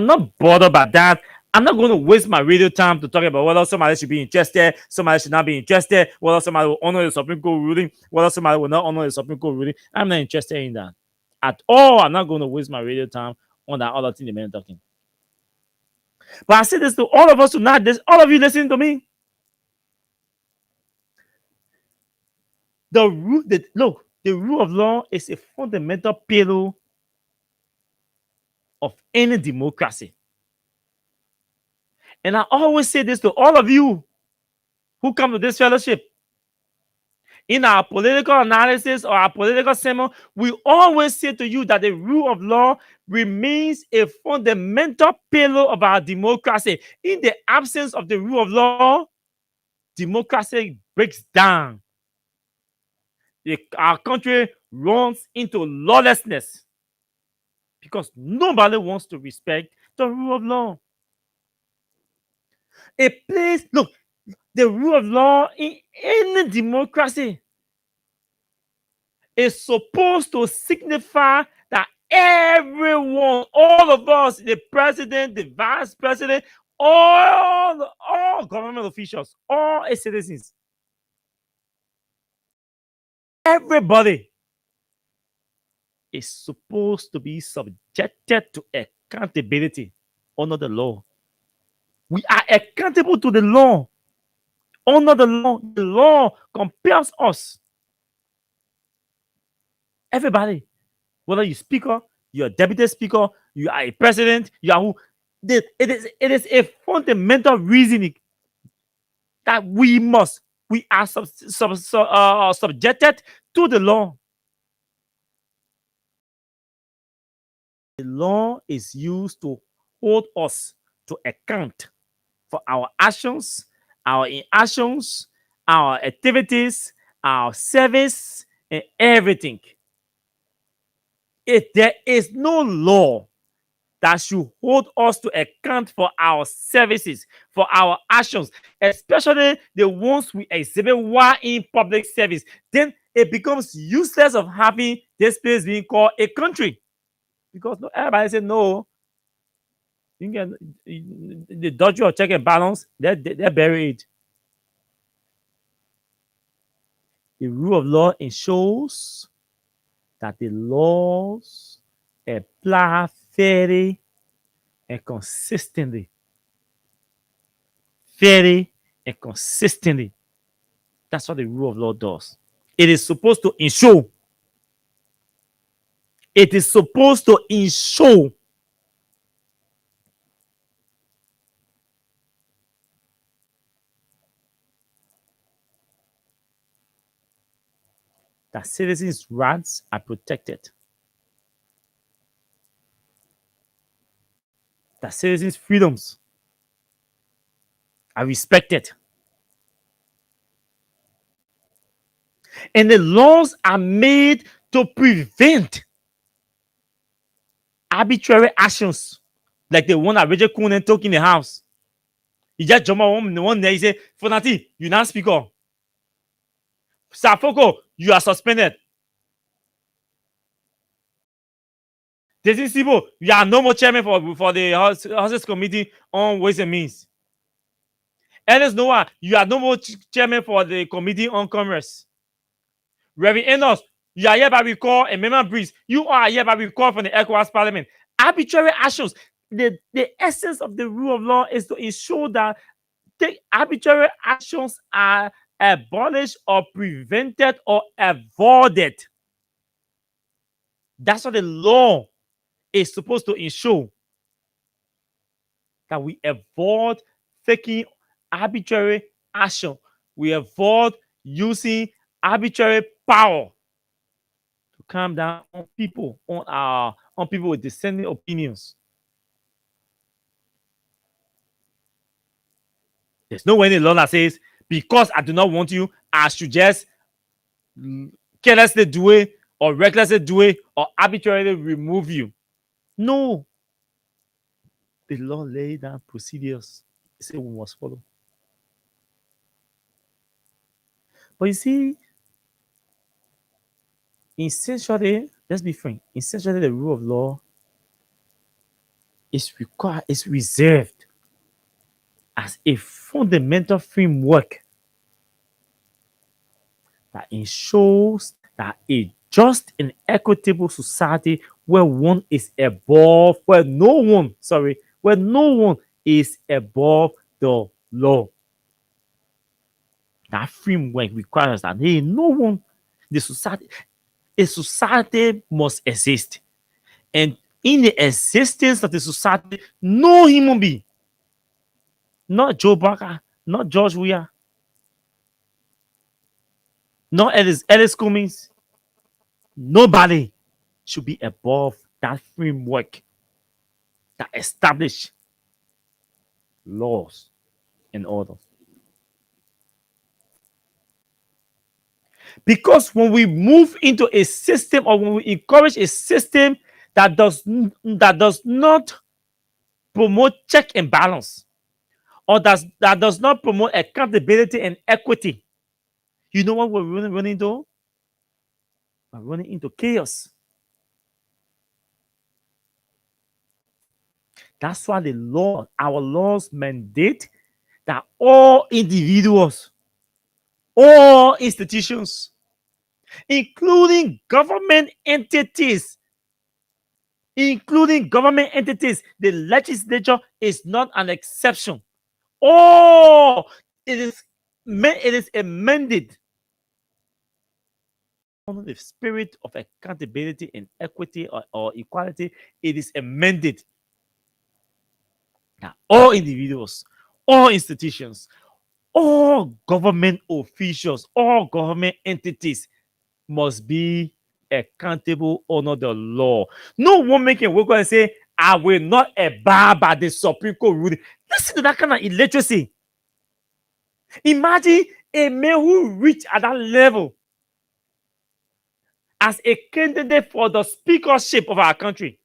not bothered by that. I'm not going to waste my radio time to talk about whether somebody should be interested, somebody should not be interested, whether somebody will honor the Supreme Court ruling, whether somebody will not honor the Supreme Court ruling. I'm not interested in that at all. I'm not going to waste my radio time on that other thing the man talking. But I say this to all of us tonight, all of you listening to me. The rule of law is a fundamental pillar of any democracy. And I always say this to all of you who come to this fellowship. In our political analysis or our political sermon, we always say to you that the rule of law remains a fundamental pillar of our democracy. In the absence of the rule of law, democracy breaks down. Our country runs into lawlessness because nobody wants to respect the rule of law. The rule of law in any democracy is supposed to signify that everyone, all of us, the president, the vice president, all government officials, all citizens, everybody is supposed to be subjected to accountability under the law. We are accountable to the law. Under the law, the law compels us. Everybody, whether you're speaker, you're a deputy speaker, you are a president, you are who, it is a fundamental reasoning that we are subjected to the law. The law is used to hold us to account for our actions, our inactions, our activities, our service, and everything. If there is no law that should hold us to account for our services, for our actions, especially the ones we exhibit while in public service, then it becomes useless of having this place being called a country. Because everybody said no. You can get the doctrine of check and balance, they're buried. The rule of law ensures that the laws apply fairly and consistently. fairly and consistently. That's what the rule of law does. It is supposed to ensure. It is supposed to ensure that citizens' rights are protected, that citizens' freedoms are respected, and the laws are made to prevent arbitrary actions like the one that Roger Coonan took in the house. He just jumped on one day. He said, Fonati, you now speaker. Safoko, you are suspended. Desi Sibo, you are no more chairman for the Houses Committee on Ways and Means. Ernest Noah, you are no more chairman for the Committee on Commerce. Reverend Enos, you are hereby recalled, and Member Breeze, you are hereby recalled from the ECOWAS Parliament. Arbitrary actions. The essence of the rule of law is to ensure that the arbitrary actions are abolished or prevented or avoided. That's what the law is supposed to ensure. That we avoid taking arbitrary action. We avoid using arbitrary power to calm down on people, on people with dissenting opinions. There's no way in the law that says, because I do not want you, I should just carelessly do it or recklessly do it or arbitrarily remove you. No. The law laid down procedures. It said we must follow. But you see, essentially, let's be frank, essentially the rule of law is reserved as a fundamental framework that ensures that a just and equitable society where no one is above the law. That framework requires that a society must exist. And in the existence of the society, no human being, not Joe Barker, not George Weah, not Ellis Cummings, nobody should be above that framework that establish laws and orders. Because when we move into a system or when we encourage a system that does not promote check and balance or that does not promote accountability and equity, you know what we're running into? We're running into chaos. That's why our laws mandate that all individuals, all institutions, including government entities, the legislature is not an exception. It is a mandate. The spirit of accountability and equity or equality, it is a mandate that all individuals, all institutions, all government officials, all government entities must be accountable under the law. No one making work and say, I will not abide by the Supreme Court ruling. Listen to that kind of illiteracy. Imagine a man who reached at that level as a candidate for the speakership of our country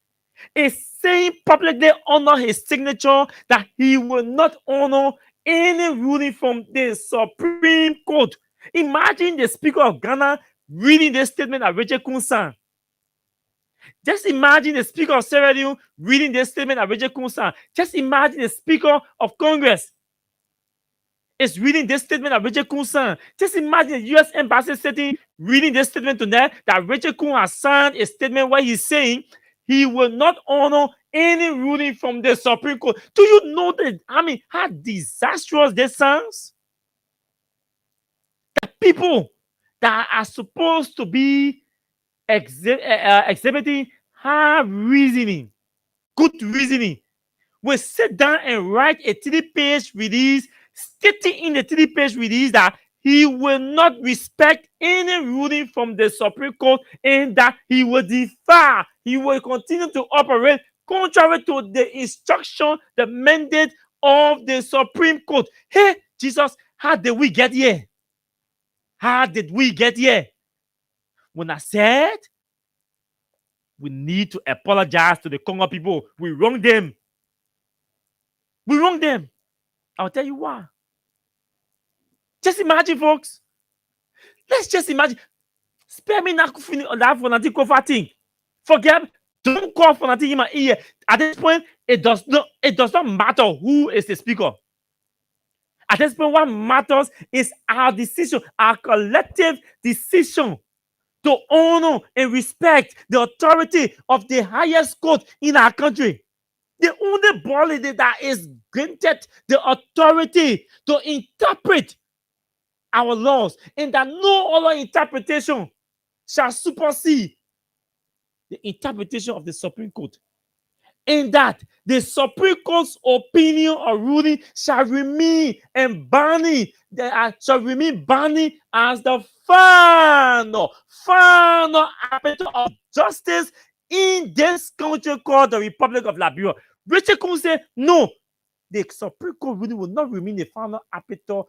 is saying publicly under his signature that he will not honor any ruling from the Supreme Court. Imagine the Speaker of Ghana reading this statement at Rachel Kunsan. Just imagine the Speaker of Sierra Leone reading this statement at Rachel Kunsan. Just imagine the Speaker of Congress is reading this statement at Rachel Kunsan. Just imagine the U.S. Embassy sitting reading this statement tonight that Rachel Kun has signed a statement where he's saying he will not honor any ruling from the Supreme Court. Do you know that? I mean, how disastrous this sounds? The people that are supposed to be exhibiting high reasoning, good reasoning, will sit down and write a 3-page release, stating in the 3-page release that he will not respect any ruling from the Supreme Court and that he will defy, he will continue to operate contrary to the instruction, the mandate of the Supreme Court. Hey, Jesus, how did we get here? How did we get here? When I said we need to apologize to the Congo people, we wronged them. We wronged them. I'll tell you why. Just imagine, folks. Let's just imagine. Spare me that fanatic over thing. Forget. Don't call fanatic in my ear. At this point, it does not matter who is the speaker. At this point, what matters is our decision, our collective decision to honor and respect the authority of the highest court in our country. The only body that is granted the authority to interpret our laws, and that no other interpretation shall supersede the interpretation of the Supreme Court. And that the Supreme Court's opinion or ruling shall remain binding as the final arbiter of justice in this country called the Republic of Liberia. Richard Coon said, no, the Supreme Court ruling will not remain the final arbiter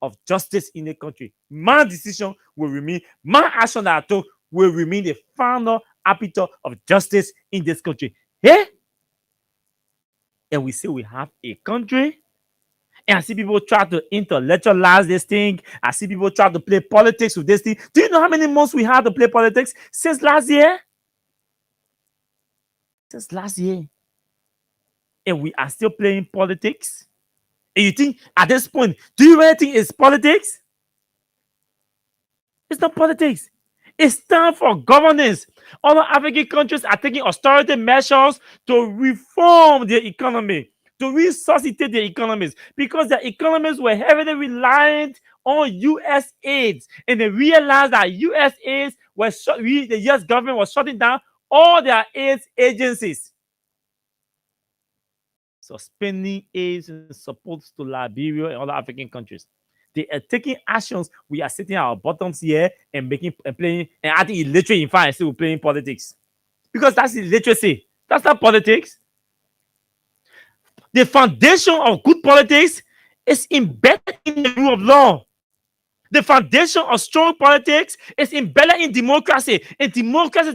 of justice in the country. My decision will remain, my action that I took will remain the final arbiter of justice in this country. Yeah? And we say we have a country, and I see people try to intellectualize this thing. I see people try to play politics with this thing. Do you know how many months we had to play politics since last year? Since last year. And we are still playing politics? And you think at this point, do you really think it's politics? It's not politics. It's time for governance. Other African countries are taking austerity measures to reform their economy, to resuscitate their economies, because their economies were heavily reliant on U.S. aid. And they realized that U.S. aid the U.S. government was shutting down all their aid agencies, suspending aid and support to Liberia and other African countries. They are taking actions. We are sitting our bottoms here and playing and adding illiterate in fact and still playing politics. Because that's illiteracy. That's not politics. The foundation of good politics is embedded in the rule of law. The foundation of strong politics is embedded in democracy. And democracy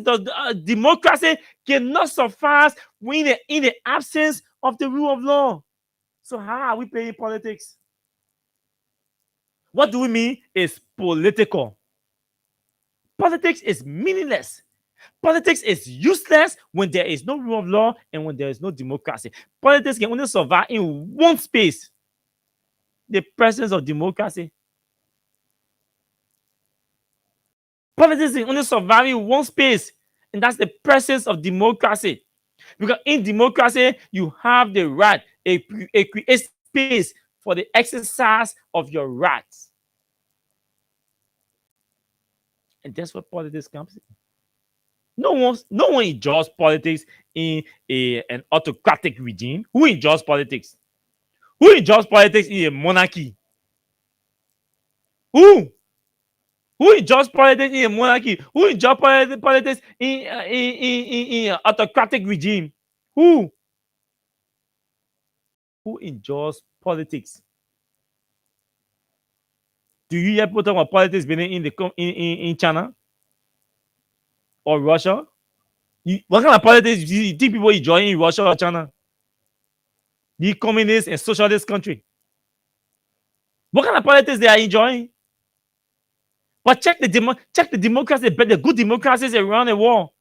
cannot suffice in the absence of the rule of law. So how are we playing politics? What do we mean is political? Politics is meaningless. Politics is useless when there is no rule of law and when there is no democracy. Politics can only survive in one space: the presence of democracy. Politics can only survive in one space, and that's the presence of democracy. Because in democracy, you have the right, a space for the exercise of your rights. And that's what politics comes in. No one enjoys politics in an autocratic regime. Who enjoys politics? Who enjoys politics in a monarchy? Who enjoys politics in a monarchy? Who enjoys politics in an autocratic regime? Who enjoys politics? Do you hear people talk about politics being in China or Russia? What kind of politics do you think people enjoy in Russia or China? The communist and socialist country. What kind of politics they are enjoying? But check the democracy, but the good democracies around the world.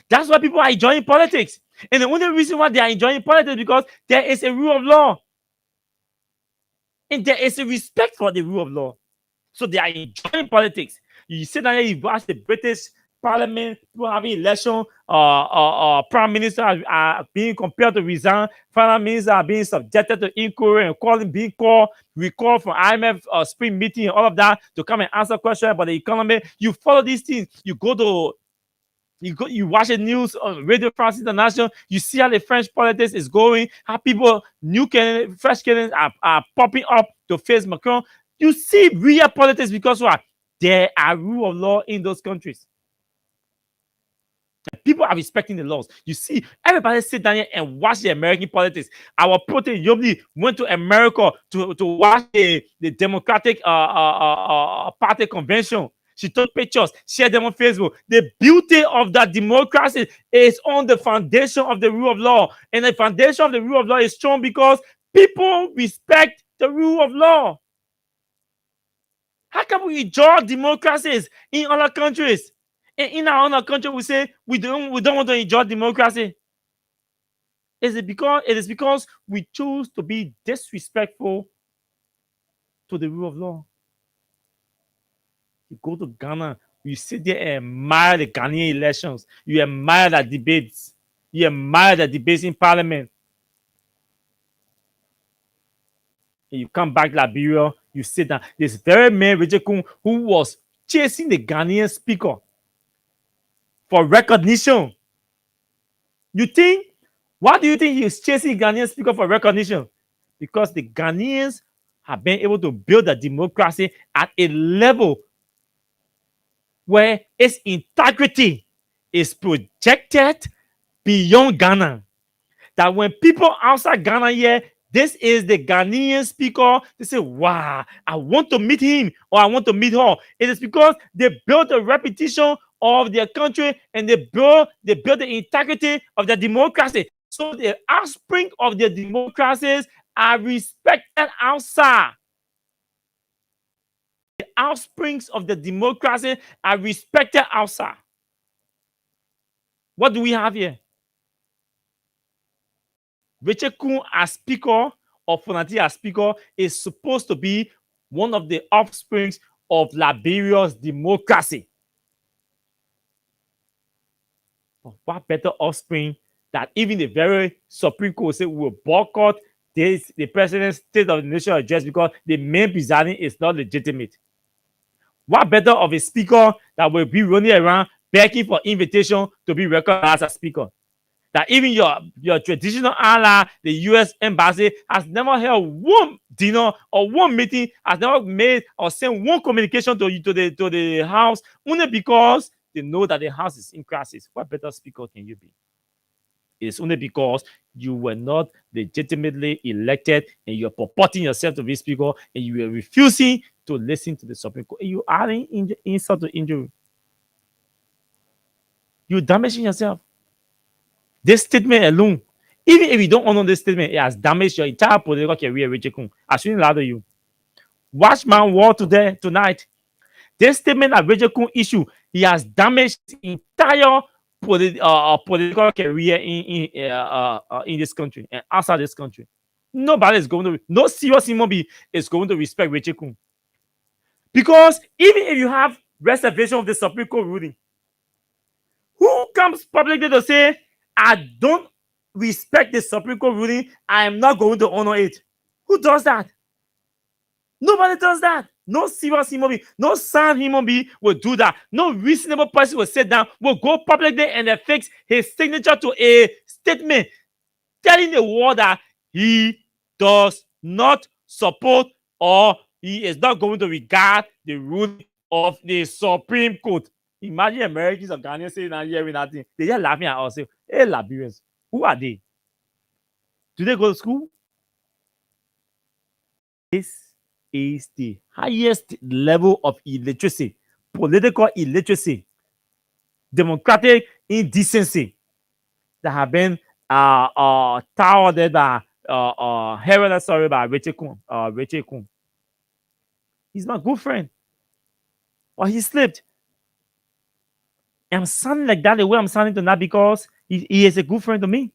That's why people are enjoying politics. And the only reason why they are enjoying politics is because there is a rule of law. And there is a respect for the rule of law. So they are enjoying politics. You sit down here, you watch the British parliament, people having election, prime minister are being compelled to resign, finance minister are being subjected to inquiry and being called, recall from IMF spring meeting and all of that to come and answer questions about the economy. You follow these things. You watch the news on Radio France International. You see how the French politics is going. How people, fresh Canadians are popping up to face Macron. You see real politics because what? There are rule of law in those countries. People are respecting the laws. You see, everybody sit down here and watch the American politics. Our protein Yobli went to America to watch the Democratic Party convention. She took pictures, shared them on Facebook. The beauty of that democracy is on the foundation of the rule of law. And the foundation of the rule of law is strong because people respect the rule of law. How can we enjoy democracies in other countries? And in our own country, we say we don't want to enjoy democracy. It is because we choose to be disrespectful to the rule of law. You go to Ghana, you sit there and admire the Ghanaian elections. You admire the debates. You admire the debates in parliament. And you come back to Liberia, you sit down. This very man, Richard Kun, who was chasing the Ghanaian speaker for recognition. Why do you think he is chasing Ghanaian speaker for recognition? Because the Ghanaians have been able to build a democracy at a level where its integrity is projected beyond Ghana. That when people outside Ghana hear this is the Ghanaian speaker, they say, wow, I want to meet him or I want to meet her. It is because they built a reputation of their country and they build the integrity of their democracy. So the offspring of their democracies are respected outside. The offsprings of the democracy are respected outside. What do we have here? Richard Kun as speaker or Fonati as speaker is supposed to be one of the offsprings of Liberia's democracy. But what better offspring that even the very Supreme Court said we will boycott the president's State of the Nation address because the main presiding is not legitimate. What better of a speaker that will be running around begging for invitation to be recognized as speaker? That even your traditional ally, the U.S. embassy, has never held one dinner or one meeting, has never made or sent one communication to the House, only because they know that the House is in crisis. What better speaker can you be? It is only because you were not legitimately elected and you're purporting yourself to be speaker and you are refusing to listen to the Supreme Court. And you are insult to injury. You're damaging yourself. This statement alone, even if you don't honor this statement, it has damaged your entire political career, Richard Kun. I shouldn't lie to you. Watch my war tonight. This statement that Richard Kun issued, he has damaged his entire political career in this country and outside this country. No serious human being is going to respect Richard Kun. Because even if you have reservation of the Supreme Court ruling, who comes publicly to say, I don't respect the Supreme Court ruling, I am not going to honor it? Who does that? Nobody does that. No serious human being, no sound human being will do that. No reasonable person will sit down, will go publicly and affix his signature to a statement telling the world that he does not support or he is not going to regard the ruling of the Supreme Court. Imagine Americans or Ghanaians saying that hearing nothing. They just laughing at us. Hey, Liberians, who are they? Do they go to school? This is the highest level of illiteracy, political illiteracy, democratic indecency that have been touted by heralded by Richard Kun. He's my good friend. Or he slipped. I'm sounding like that the way I'm sounding tonight because he is a good friend to me.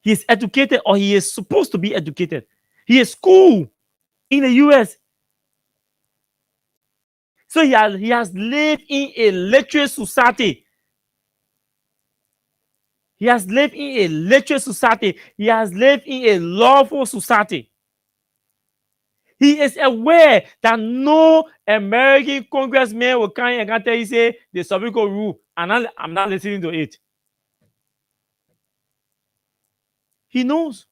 He is educated, or he is supposed to be educated. He is cool in the US. So he has lived in a literate society. He has lived in a literate society. He has lived in a lawful society. He is aware that no American congressman will come and tell you, say, the Supreme Court rule, and I'm not listening to it. He knows.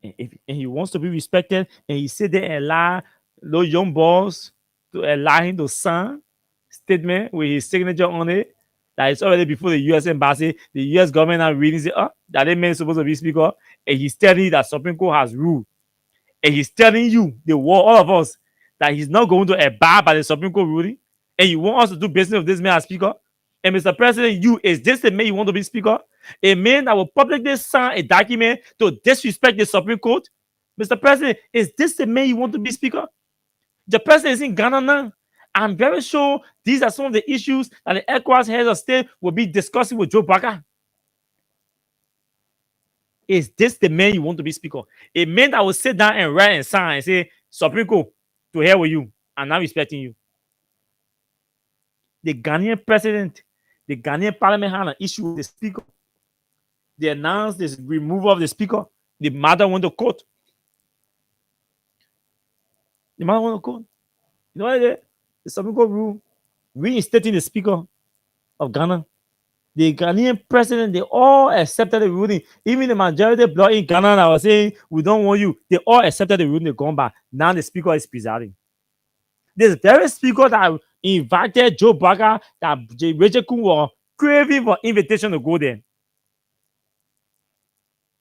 And he wants to be respected, and he sit there and allow those young boys to allow him to sign statement with his signature on it. That is already before the U.S. embassy. The U.S. government are reading, say, that man is supposed to be speaker, and he's telling you that Supreme Court has ruled. And he's telling you, the world, all of us, that he's not going to abide by the Supreme Court ruling. And you want us to do business with this man as speaker. And Mr. President, is this the man you want to be speaker? A man that will publicly sign a document to disrespect the Supreme Court? Mr. President, is this the man you want to be speaker? The president is in Ghana now. I'm very sure these are some of the issues that the ECOWAS heads of state will be discussing with Joe Baka. Is this the man you want to be speaker? A man that will sit down and write and sign and say, Supreme Court, to hell with you. I'm not respecting you. The Ghanaian president, the Ghanaian parliament had an issue with the speaker. They announced this removal of the speaker. The matter went to court. The matter went to court. You know what they did? The Supreme Court rule reinstating the speaker of Ghana. The Ghanaian president, they all accepted the ruling. Even the majority bloc in Ghana that was saying, we don't want you, they all accepted the ruling, they gone back. Now the speaker is presiding. This very speaker that invited Joe Baka, that Rachel Kuhn was craving for invitation to go there.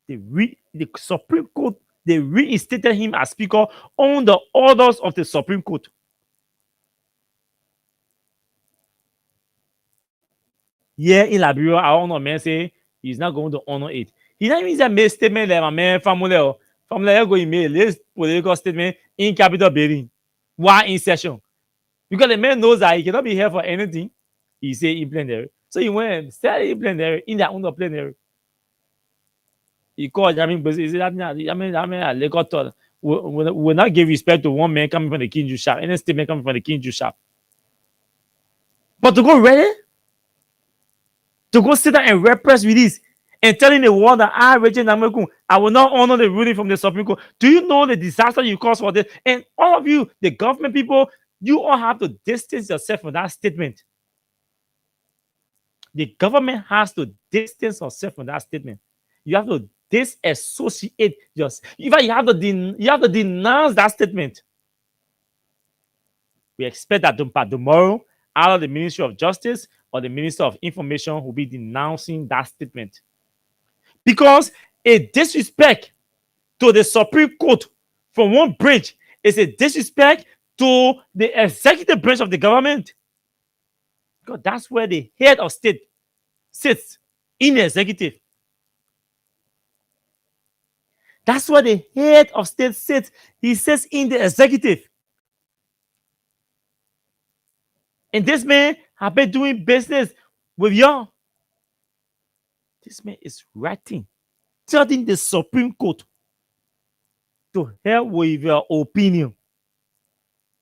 The Supreme Court, they reinstated him as speaker on the orders of the Supreme Court. Here in Liberia, I don't know, man, say he's not going to honor it. He not even made statement that my man family going make this political statement in Capitol building while in session. Because the man knows that he cannot be here for anything. He say in plenary. So he went and said in plenary, in their own plenary. He called Jamin Brazil. He said, I Lagos thought will not give respect to one man coming from the King Juice shop, any statement coming from the King Juice shop. But to go ready, to go sit down and read press release and telling the world that I will not honor the ruling from the Supreme Court. Do you know the disaster you caused for this? And all of you, the government people, you all have to distance yourself from that statement. The government has to distance yourself from that statement. You have to disassociate yourself. In fact, you have to denounce that statement. We expect that by tomorrow, either the Ministry of Justice or the Minister of Information will be denouncing that statement. Because a disrespect to the Supreme Court from one branch is a disrespect to the executive branch of the government. Because that's where the head of state sits, in the executive. That's where the head of state sits. He sits in the executive. And this man has been doing business with y'all. This man is writing, telling the Supreme Court to hell with your opinion.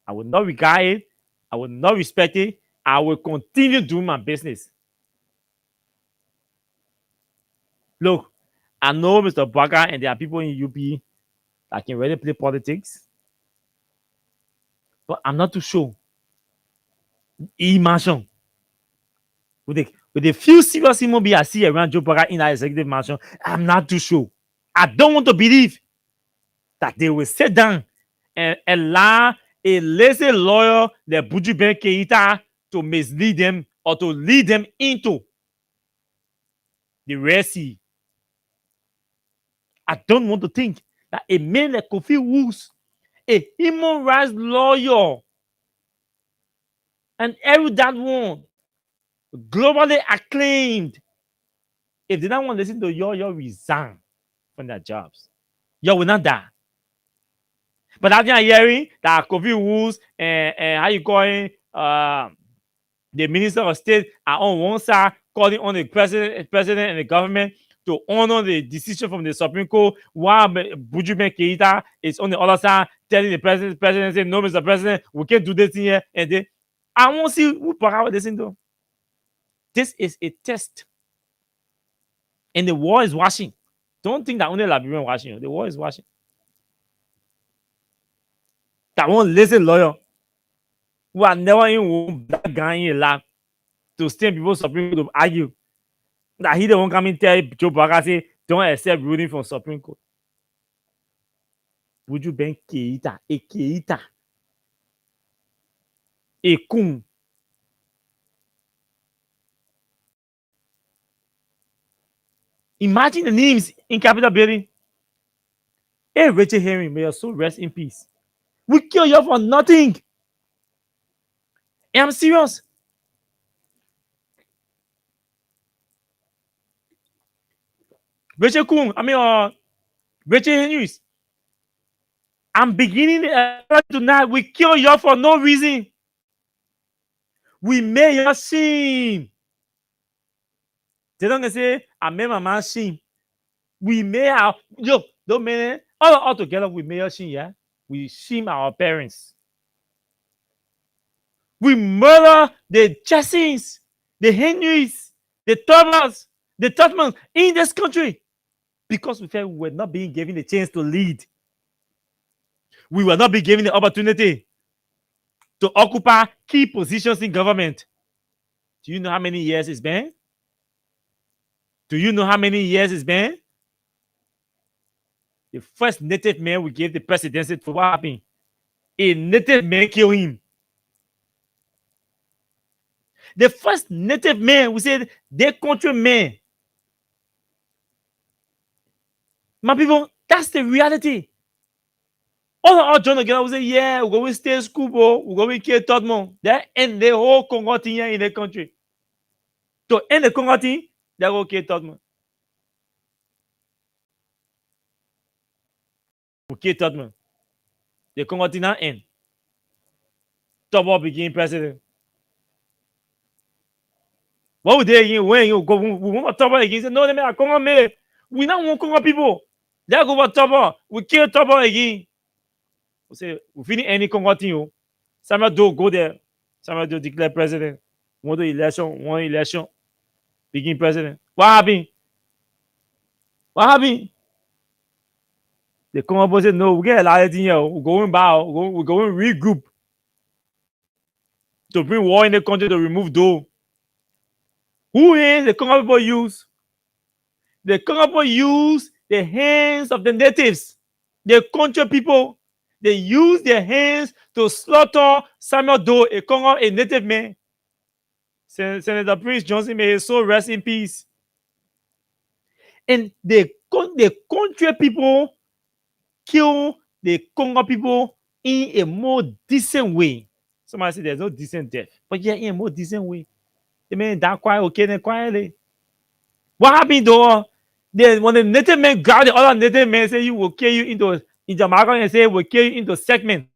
I will not regard it. I will not respect it. I will continue doing my business. Look, I know Mr. Baka and there are people in UP that can really play politics. But I'm not too sure. Imagine. With the few serious human beings I see around Joe Baka in that executive mansion, I'm not too sure. I don't want to believe that they will sit down and allow a lazy lawyer, the Buju Keita, to mislead them or to lead them into the Red Sea. I don't want to think that a man like Kofi Woods, a human rights lawyer, and erudite one, globally acclaimed, if they don't want to listen to you resign from their jobs. You will not die. But I think I'm hearing that Kofi Woods and how you calling the Minister of State are on one side calling on the president and the government to honor the decision from the Supreme Court, while Buju Keita is on the other side telling the president saying, no, Mr. President, we can't do this thing here. And then I won't see who power this into. This is a test. And the war is watching. Don't think that only Liberian watching. The war is watching. That won't listen lawyer. Who are never in black guy in lab to stand before Supreme Court to argue. That he don't come and tell Joe Biden say, don't accept ruling from Supreme Court. Would you ban Keita? A Keita? A Kun? Imagine the names in Capitol Building. Hey, Rachel Herring, may your soul rest in peace. We kill you for nothing. And I'm serious. Rachel Kun, Rachel Henrys. I'm beginning tonight. We kill you for no reason. We made your shame. They don't say, I made my man shame. We made our, look, don't mean it. All together, we made your shame, yeah? We shame our parents. We murder the Jessens, the Henrys, the Thomas, the Totmans in this country because we felt we were not being given the chance to lead. We were not being given the opportunity to occupy key positions in government. Do you know how many years it's been? Do you know how many years it's been? The first native man we gave the presidency to, what happened? A native man killed him. The first native man, we said, their countrymen. My people, that's the reality. All of our join together, we say, yeah, we're going to stay in school, bro. We're going to kill Totmon. That end the whole Congo thing here in the country. To end the Congo thing, they're going to kill Totmon. We kill Totmon. The Congo thing now end. Totmon became president. What would they again? When you go, we want to Totmon again. Say, no, they make a Congo man. We don't want Congo people. They go for Totmon. We kill Totmon again. We say, we finish any Congo thing. Samuel Doe go there. Samuel Doe declare president. One election. Begin president. What happened? What happened? The Congo people say, no, we get a lot of things here. We're going back. We're going regroup to bring war in the country to remove Doe. Who hands the Congo people use? The Congo people use the hands of the natives, the country people. They use their hands to slaughter Samuel Doe, a Congo, a native man. Senator Prince Johnson, may his soul rest in peace. And the country people kill the Congo people in a more decent way. Somebody say there's no decent death, but yeah, in a more decent way. They may die quiet, okay, then quietly. What happened though? When the native man grab the other native man, say you will kill you into in Jamaica and say we'll kill you into segment.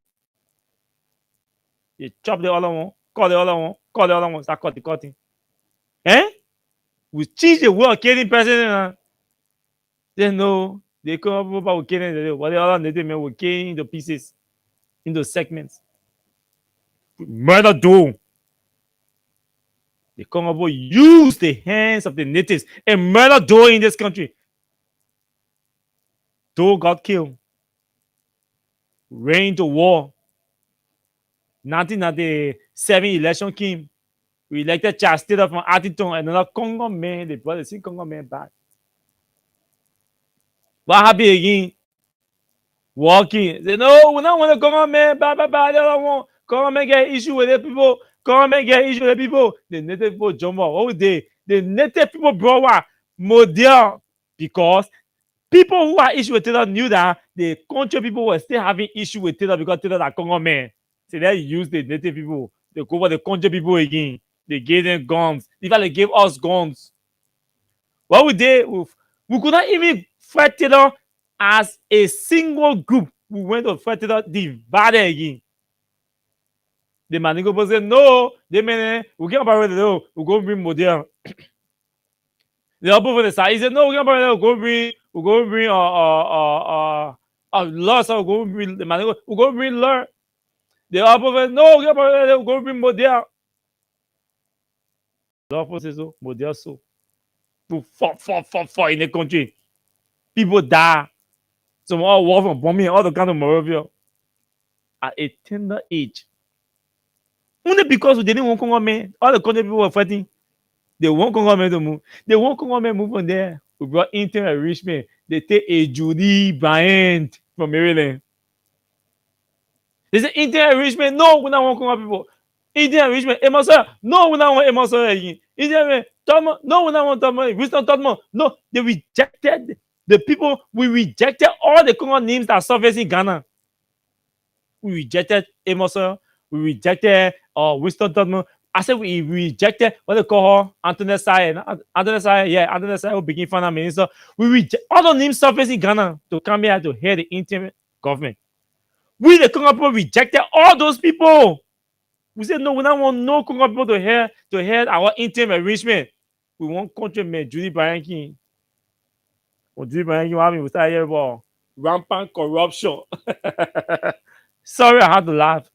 You chop the other one, call the other one, start cutting. Eh? We change the way of killing president. Then no, they come up with killing what the other native men will kill into pieces, into segments. Murder Doe. The Congo use the hands of the natives and murder Doe in this country. Doe got killed. Ran into war. 1997 election came. We elected Charles Taylor from Artington, another Congo man. They brought the same Congo man back. What happened again? Walking. They no, we don't want the Congo man. Bye. They don't want Congo man get issue with the people. Congo man get issue with the people. The native people jump up. What would they? The native people brought what? Model. Because people who are issue with Taylor knew that the country people were still having issue with Taylor because Taylor is Congo man. So they use the native people. They go for the country people again. They gave them guns. In fact, they gave us guns. What would they? We could not even fight Taylor as a single group. We went to fight Taylor divided again. The Manigo said, no, they mean we can't buy it. No, we're going to bring model. The other for the side, he said, no, we can't buy it. We're going to bring Lord, so we're going to bring Lord. The opposite, no, we're going to bring model. The opposite, so model, so to fall in the country. People die. Some all war from bombing, all the kind of Moravia at a tender age. Only because they didn't want Congo men, all the country people were fighting. They want Congo men to move. They want Congo men move on there. We brought interim enrichment. They take a Judy Bryant from Maryland. They say interim enrichment. No, we don't want Congo people. Interim enrichment. Emerson. No, we don't want Emerson again. Interim Tottenham. No, we don't want Tottenham. Winston Tottenham. No, they rejected the people. We rejected all the Congo names that surface in Ghana. We rejected Emerson. We rejected Winston Tottenham. I said we rejected what they call her, Antoinette Saye. Antoinette Saye, yeah, Antoinette Saye will begin finance minister. We reject all the names surface in Ghana to come here to head the interim government. We, the Congo people, rejected all those people. We said no, we don't want no Congo people to head our interim arrangement. We want countryman Judy Bryant King. Well, Judy Bryant King, we start here about rampant corruption. Sorry, I had to laugh.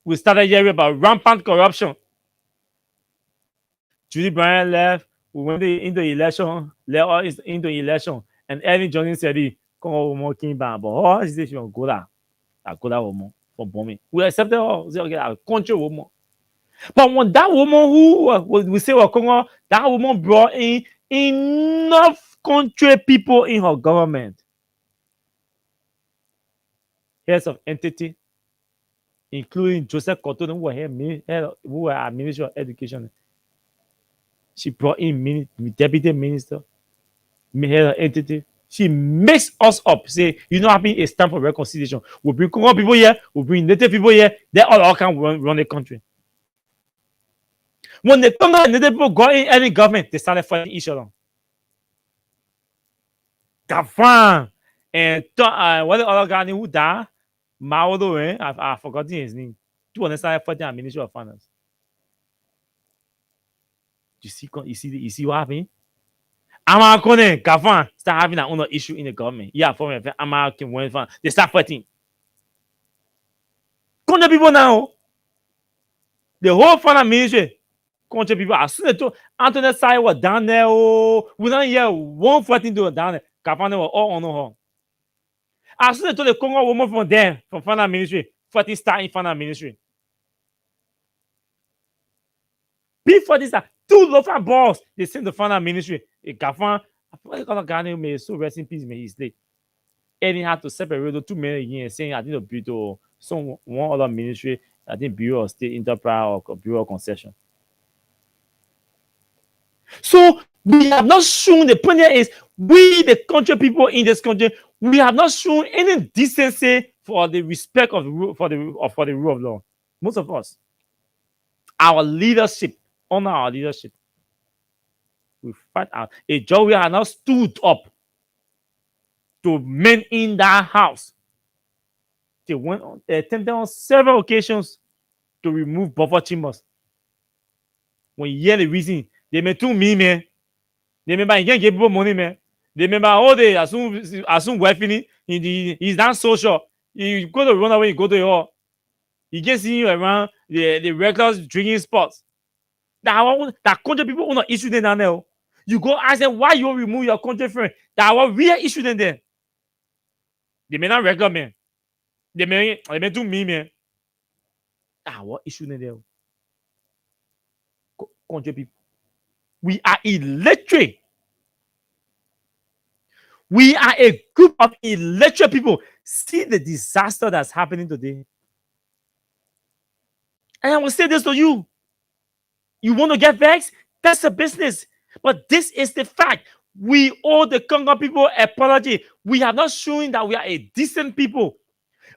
We started hearing about rampant corruption. Judy Bryant left. We went into election. Left us into election. And Ellen Johnson said, "Congo woman came back, but oh, she said she was good. I go that woman for bombing. We accepted her. We said, okay, a country woman. But when that woman who we say was Congo, that woman brought in enough country people in her government, heads of entity, including Joseph Cotton, who were at Ministry of Education. She brought in deputy minister, head of entity. She makes us up. Say, you know, having a stand for reconciliation. We'll bring Congo people here. We'll bring native people here. They all can run the country. When the Congo and native people got in any government, they started fighting each other. Gafan and what the other guy who died, Maodo, I forgot his name. Two of them started fighting at Ministry of Finance. You see what happened? Amakone, Gafan start having another issue in the government. Yeah, for me, American went fun. They start fighting. Country people now, the whole finance ministry, country people, as soon as Antoinette Saye was down there, we don't hear one fighting to down there. Gafan was all on her. As soon as the Congo woman from there, from finance ministry, fighting start in finance ministry. Before this, two local boss, they sent the finance ministry. Gafan, I forgot the guy may so rest in peace, may he stay. And he had to separate the 2 million again, saying I think the bureau, some one other ministry, I think Bureau of State Enterprise or Bureau of Concession. So we have not shown, the point here is we, the country people in this country, we have not shown any decency for the respect of the rule, for the rule of law. Most of us, our leadership, honor our leadership. We fight out. A judge we have now stood up to men in that house. They went on, they attempted on several occasions to remove buffer chambers. When you hear the reason, they may too mean, man. They remember you can't give people money, man. They remember all day as soon wife finish, he's not social. You go to run away, you go to your, you can see you around the regular drinking spots. That country people will not issue them down there. You go ask them why you remove your country friend. That what we are issuing them there. They may not regular man. They may do me, man. What issue them there? Country people. We are illiterate. We are a group of illiterate people. See the disaster that's happening today. And I will say this to you. You want to get vexed? That's a business. But this is the fact. We owe the Congo people apology. We have not shown that we are a decent people.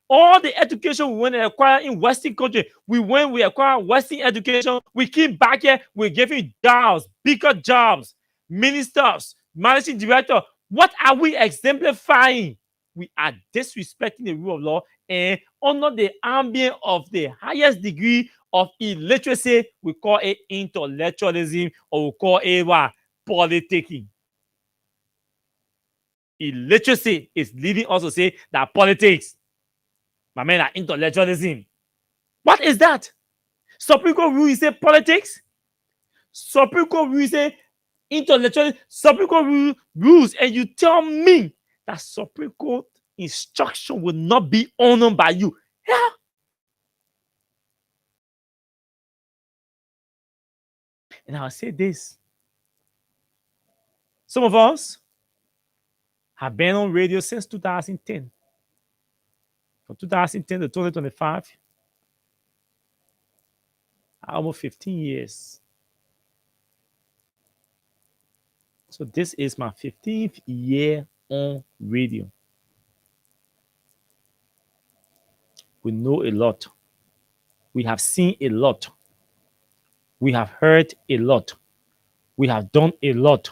All the education we went and acquired in Western country, we acquired Western education. We came back here, we're giving jobs, bigger jobs, ministers, managing director. What are we exemplifying? We are disrespecting the rule of law and under the ambient of the highest degree of illiteracy. We call it intellectualism, or we call it what? Politicking. illiteracy is leading us to say that politics, my man, are intellectualism. What is that? Supreme Court rule, you say politics? Supreme Court rule, you say intellectual. Supreme Court rules, and you tell me that Supreme Court instruction will not be honored by you. Yeah. And I'll say this. Some of us have been on radio since 2010. From 2010 to 2025, almost 15 years. So this is my 15th year on radio. We know a lot. We have seen a lot. We have heard a lot. We have done a lot.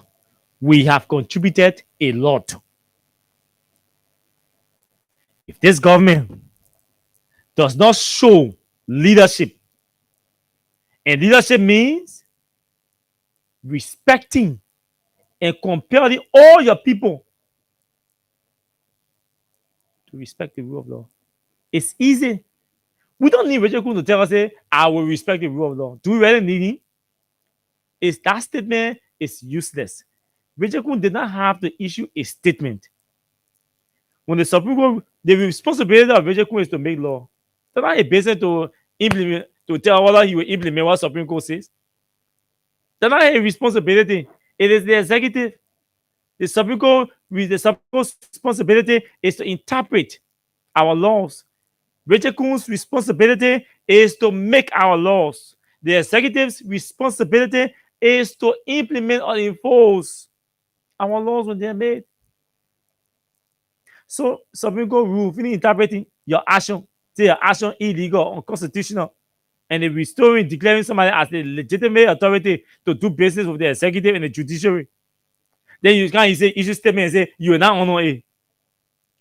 We have contributed a lot. If this government does not show leadership, and leadership means respecting and compelling all your people to respect the rule of law. It's easy. We don't need Rachel Kuhn to tell us, say, I will respect the rule of law. Do we really need him? That statement is useless. Rachel Kuhn did not have to issue a statement. When the Supreme Court, the responsibility of Rachel Kuhn is to make law. It's not a basis to implement, to tell whether he will implement what Supreme Court says. That's not a responsibility. It is the executive. The Supreme Court's responsibility is to interpret our laws. Rachel Kuhn's responsibility is to make our laws. The executive's responsibility is to implement or enforce our laws when they're made. So, Supreme Court rule, finish interpreting your action, say your action illegal, unconstitutional, and then restoring, declaring somebody as the legitimate authority to do business with the executive and the judiciary. Then you can't issue statement and say you will not honor it.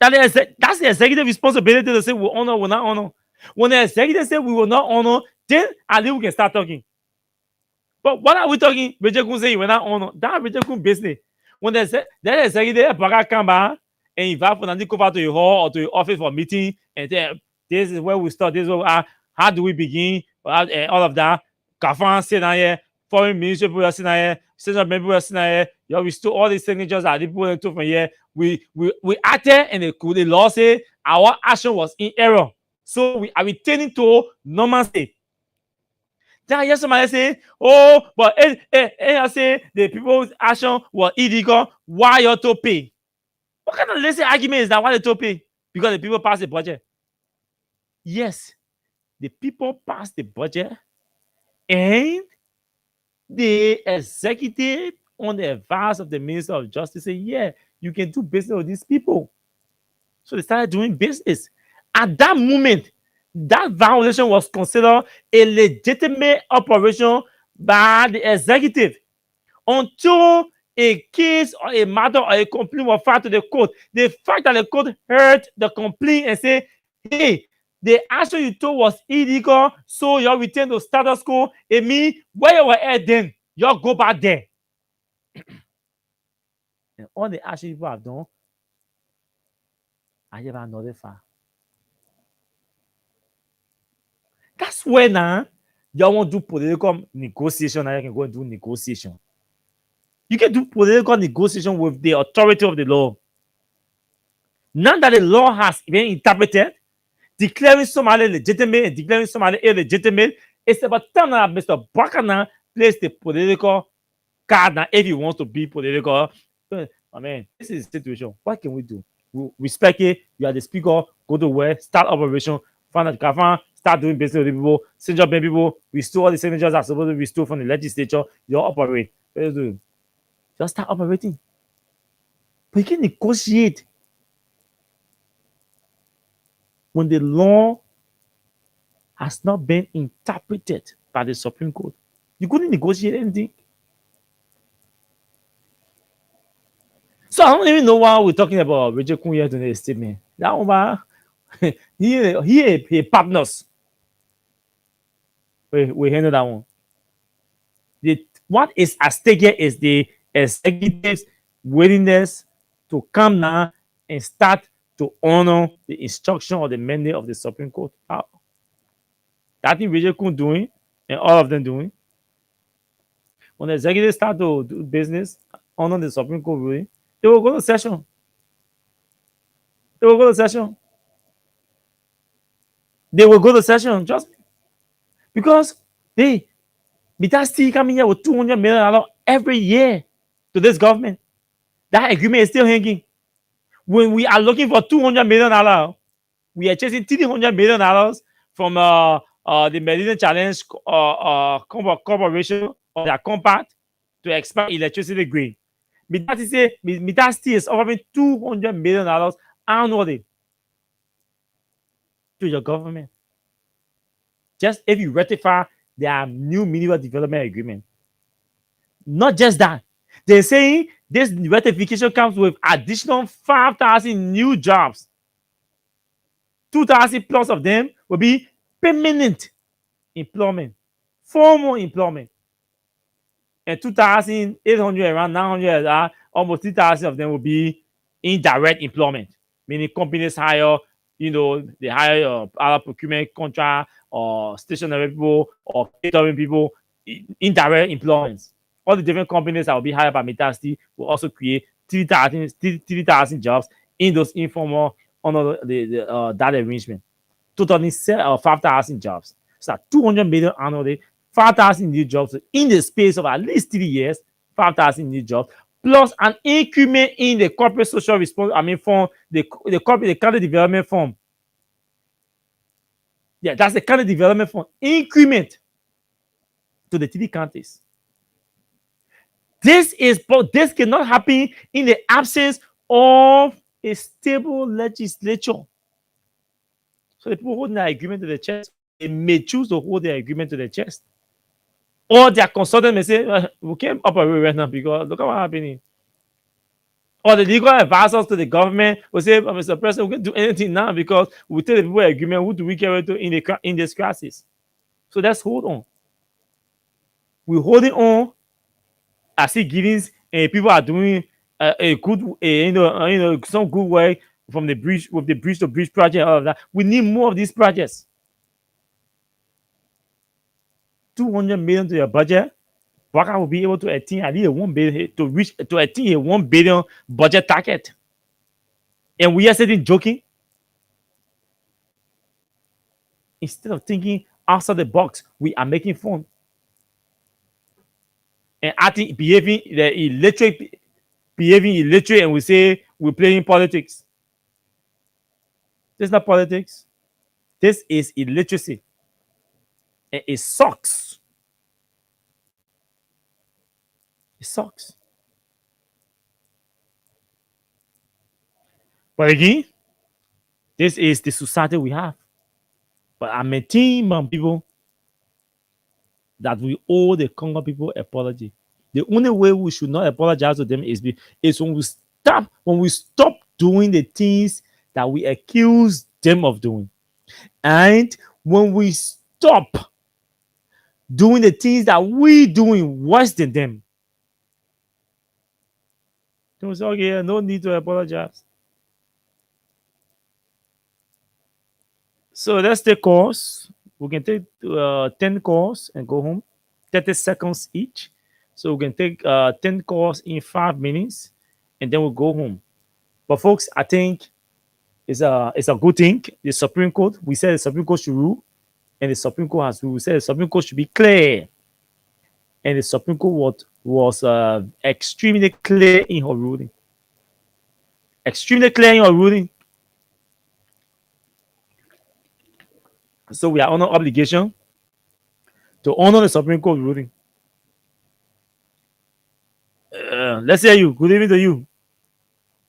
That's the executive responsibility to say we will honor, will not honor. When the executive says we will not honor, then at least we can start talking. But what are we talking? Rachel Kuhn say you will not honor. That's Rachel Kuhn business. When the executive come back and invite Fernando over to your hall or to your office for a meeting and say, this is where we start, this is where we are, how do we begin? All of that. Kafan sit down here, foreign ministry people sitting here, central people sitting here. You we stole all these signatures that people took from here. We acted and the law say our action was in error. So we are returning to normal state. Then I hear somebody say, oh, but I say the people's action was illegal. Why you to pay? What kind of lazy argument is that? Why they to pay? Because the people passed the budget. Yes, the people passed the budget, and the executive, on the advice of the Minister of Justice, said, yeah, you can do business with these people. So they started doing business. At that moment, that violation was considered a legitimate operation by the executive until a case or a matter or a complaint was filed to the court. The fact that the court heard the complaint and said, hey, the action you took was illegal, so you return to status quo. It means where you were at then, you go back there. And all the action people have done, I never know far. That's where now you want to do political negotiation. Now you can go and do negotiation. You can do political negotiation with the authority of the law. Now that the law has been interpreted, declaring somebody legitimate and declaring somebody illegitimate, it's about time that Mr. Buchanan plays the political card now if he wants to be political. I mean, this is the situation. What can we do? We respect it. You are the speaker. Go to work, start operation, find out the government, start doing business with people, signature bank people, restore all the signatures that are supposed to be restored from the legislature. You operate. What do you do? Just start operating. But you can negotiate. When the law has not been interpreted by the Supreme Court, you couldn't negotiate anything. So I don't even know why we're talking about Rachel Kuhn here today statement. That one, he partners. We handle that one. What is at stake here is the executive's willingness to come now and start to honor the instruction or the mandate of the Supreme Court. How? That thing Roger Coon doing, and all of them doing. When the executives start to do business honor the Supreme Court ruling, they will go to session. They will go to session. They will go to session just because they Mita still coming here with $200 million every year to this government. That agreement is still hanging. When we are looking for $200 million, we are chasing $300 million from the Mediterranean Challenge Corporation or their compact to expand electricity grid. Mita still is offering $200 million annually to your government. Just if you ratify their new mineral development agreement. Not just that, they're saying this ratification comes with additional 5,000 new jobs. 2,000 plus of them will be permanent employment, formal employment. And 2,800, around 900, almost 3,000 of them will be indirect employment, meaning companies hire, they hire other procurement contract or stationary people or catering people, indirect employments. All the different companies that will be hired by Metasti will also create 3,000 jobs in those informal under that arrangement. Totally 5,000 jobs. So 200 million annually, 5,000 new jobs in the space of at least 3 years, 5,000 new jobs, plus an increment in the corporate social responsibility, fund, the county development fund. Yeah, that's the county development fund increment to the 3 counties. This cannot happen in the absence of a stable legislature. So the people holding the agreement to the chest, they may choose to hold their agreement to the chest. Or their consultant may say, we can't operate right now because look at what's happening. Or the legal advisors to the government will say, Mr. President, we can't do anything now because we tell the people agreement, who do we carry to in this crisis? So let's hold on. We're holding on as if givings and people are doing a good, some good work from the bridge with the bridge to bridge project, all of that. We need more of these projects. 200 million to your budget. Waka will be able to attain at least 1 billion to attain a 1 billion budget target. And we are sitting joking. Instead of thinking outside the box, we are making fun. And acting, behaving illiterate, and we say we're playing politics. This is not politics. This is illiteracy. And it sucks. It sucks. But again, this is the society we have. But I maintain, my people, that we owe the Congo people apology. The only way we should not apologize to them is when we stop doing the things that we accuse them of doing. And when we stop doing the things that we doing worse than them. They will say, okay, no need to apologize. So let's take calls. We can take 10 calls and go home. 30 seconds each. So we can take 10 calls in 5 minutes and then we'll go home. But folks, I think it's a good thing. The Supreme Court, we said the Supreme Court should rule, and the Supreme Court has ruled. We said the Supreme Court should be clear. And the Supreme Court was extremely clear in her ruling. Extremely clear in her ruling. So we are under obligation to honor the Supreme Court ruling. Let's hear you. Good evening to you.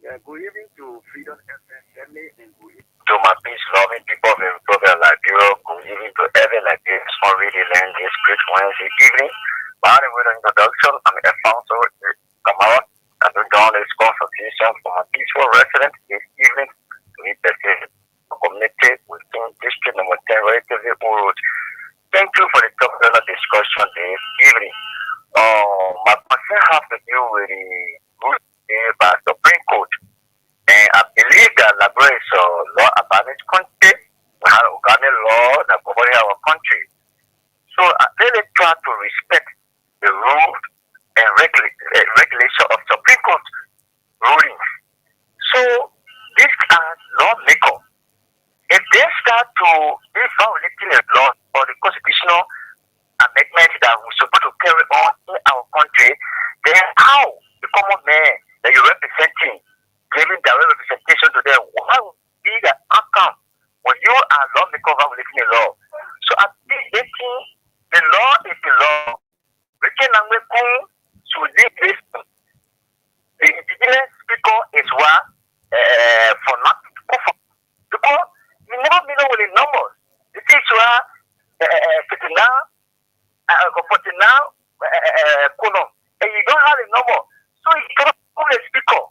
Yeah, good evening to Freedom FM and good evening to my peace-loving people of the Republic of Liberia. Good evening to every Liberian small radio land this great Wednesday evening. By the way, the introduction, I'm Alfonso Kamara. I've been down this consultation for my peaceful resident this evening to be connected within District Number 10, relatively road. Thank you for the top-level discussion this evening. My concern has to do with the ruling by the Supreme Court elaborate law about this country. We have Ugandan law that governs our country. So they try to respect the rules and regulation of Supreme Court rulings. So these are lawmakers. If they start to be violating the law or the constitutional amendments that we're supposed to carry on in our country, then how the common man that you're representing, giving direct representation to them, why would be the outcome when you are lawmaker violating the law? So at this 18, the law is the law. We can leave this. The indigenous people is what for not because you never know with the numbers. This is why 49, 49, and you don't have a number. So you cannot remove the speaker.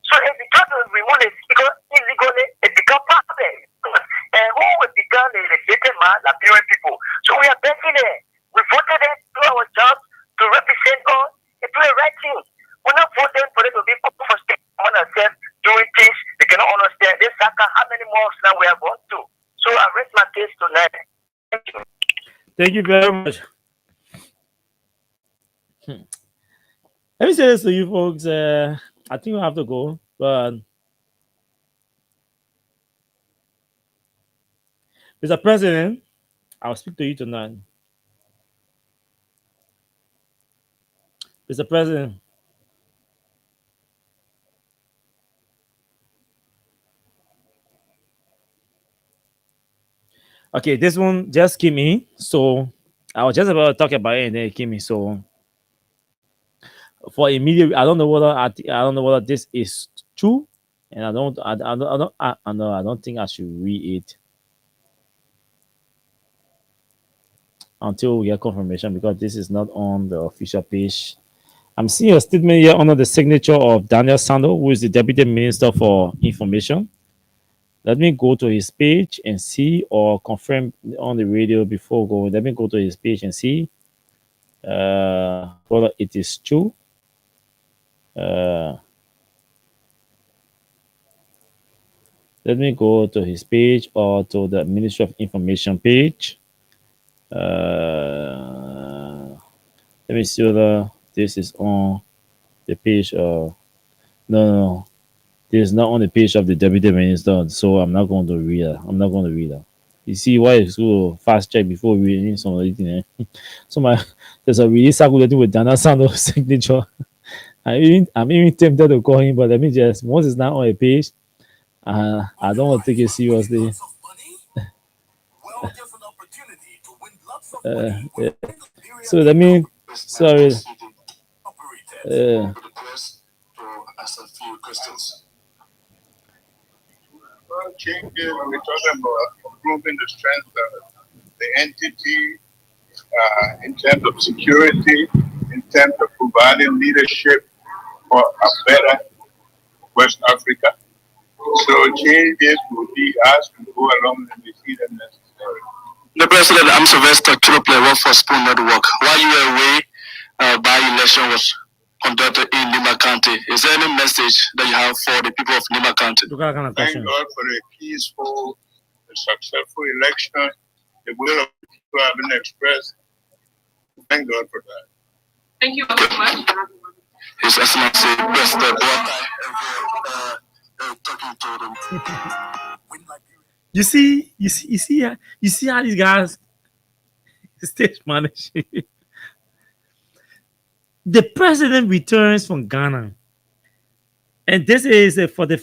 So if you try to remove the speaker illegally, it becomes perfect. And who will become the legitimate man, the parent people? So we are begging them. We voted them to our jobs to represent us and do the right thing. We're not voting for them to be put for state on themselves doing things they cannot understand. This Saka, how many more now we are going to? So I rest my case tonight. Thank you. Thank you very much. Let me say this to you folks. I think we have to go, but Mr. President, I'll speak to you tonight. Mr. President, okay, this one just came in, so I was just about to talk about it, and then it came in. So for immediate, I don't know whether this is true, and I don't think I should read it until we get confirmation, because this is not on the official page. I'm seeing a statement here under the signature of Daniel Sando, who is the Deputy Minister for Information. Let me go to his page and see, or confirm on the radio before going. Let me go to his page and see whether it is true. Let me go to his page or to the Ministry of Information page. Let me see whether this is on the page of no. This is not on the page of the Deputy Minister, so I'm not going to read that. You see why it's so fast check before reading something. So there's a really circulating with Dana Sando's signature. I'm even tempted to call him, but let me just, once it's not on a page, I don't want to take it seriously. Yeah. So let me, sorry. Changes, we're talking about improving the strength of the entity in terms of security, in terms of providing leadership for a better West Africa. So changes will be as we go along and we see them necessary. The President, I'm Sylvester Truple, work for Spoon Network. While you were away, by-election was conducted in Lima County. Is there any message that you have for the people of Lima County? Thank God for a peaceful, successful election. The will of the people have been expressed. Thank God for that. Thank you very much. His Excellency, President, talking to them. You see how these guys stage manage. The president returns from Ghana, and this is for the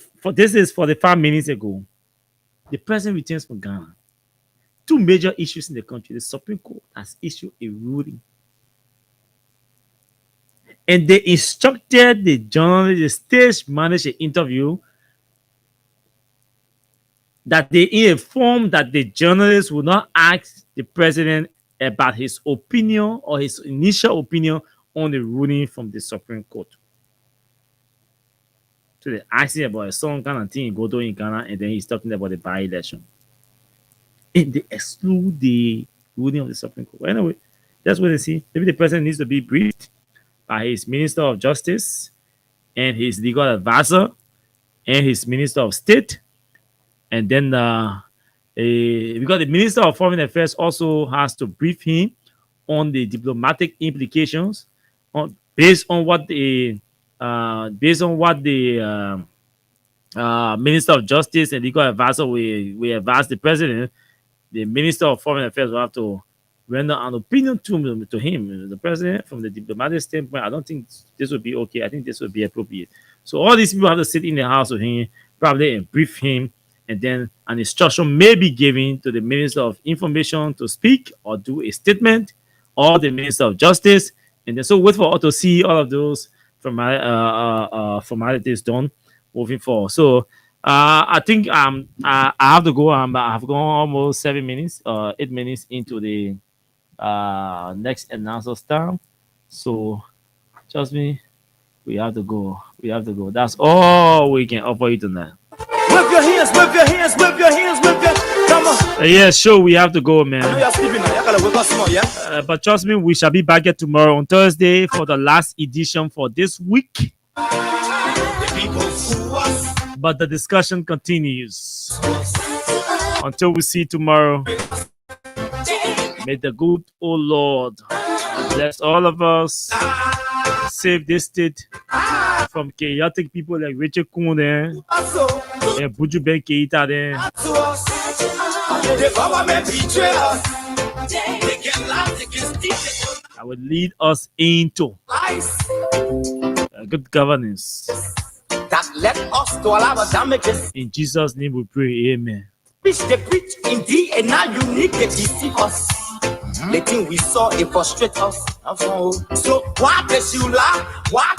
5 minutes ago. The president returns from Ghana. Two major issues in the country. The Supreme Court has issued a ruling, and they instructed the journalist, the stage manager interview, that they informed that the journalist would not ask the president about his opinion or his initial opinion on the ruling from the Supreme Court. So they asked him about some kind of thing in Godo in Ghana, and then he's talking about the by-election. And they exclude the ruling of the Supreme Court. Anyway, that's what they see. Maybe the president needs to be briefed by his Minister of Justice and his legal advisor and his Minister of State and then because the Minister of Foreign Affairs also has to brief him on the diplomatic implications based on what the Minister of Justice and legal advisor we advise the president. The Minister of Foreign Affairs will have to render an opinion to him, the president, from the diplomatic standpoint. I don't think this would be okay. I think this would be appropriate. So all these people have to sit in the house with him, probably, and brief him, and then an instruction may be given to the Minister of Information to speak or do a statement, or the Minister of Justice, and then so wait for us to see all of those formalities done moving forward. So I think I have to go. I've gone almost 8 minutes into the next announcer's time. So trust me, we have to go. We have to go. That's all we can offer you tonight. Whip your hands, whip your hands, whip your hands, whip your. Come on. Yeah, sure, we have to go, man. I know you're sleeping now. You gotta whip us more, yeah? But trust me, we shall be back here tomorrow on Thursday for the last edition for this week. But the discussion continues. Until we see tomorrow, may the good, oh Lord, bless all of us, save this state from chaotic people like Richard Kuhn and Buju Ben Keita there. I will lead us into good governance. That led us to allow our damages. In Jesus' name we pray, amen. Which they preach indeed, and now you need to deceive us. The thing we saw, it frustrates us. So, why does you lie? Why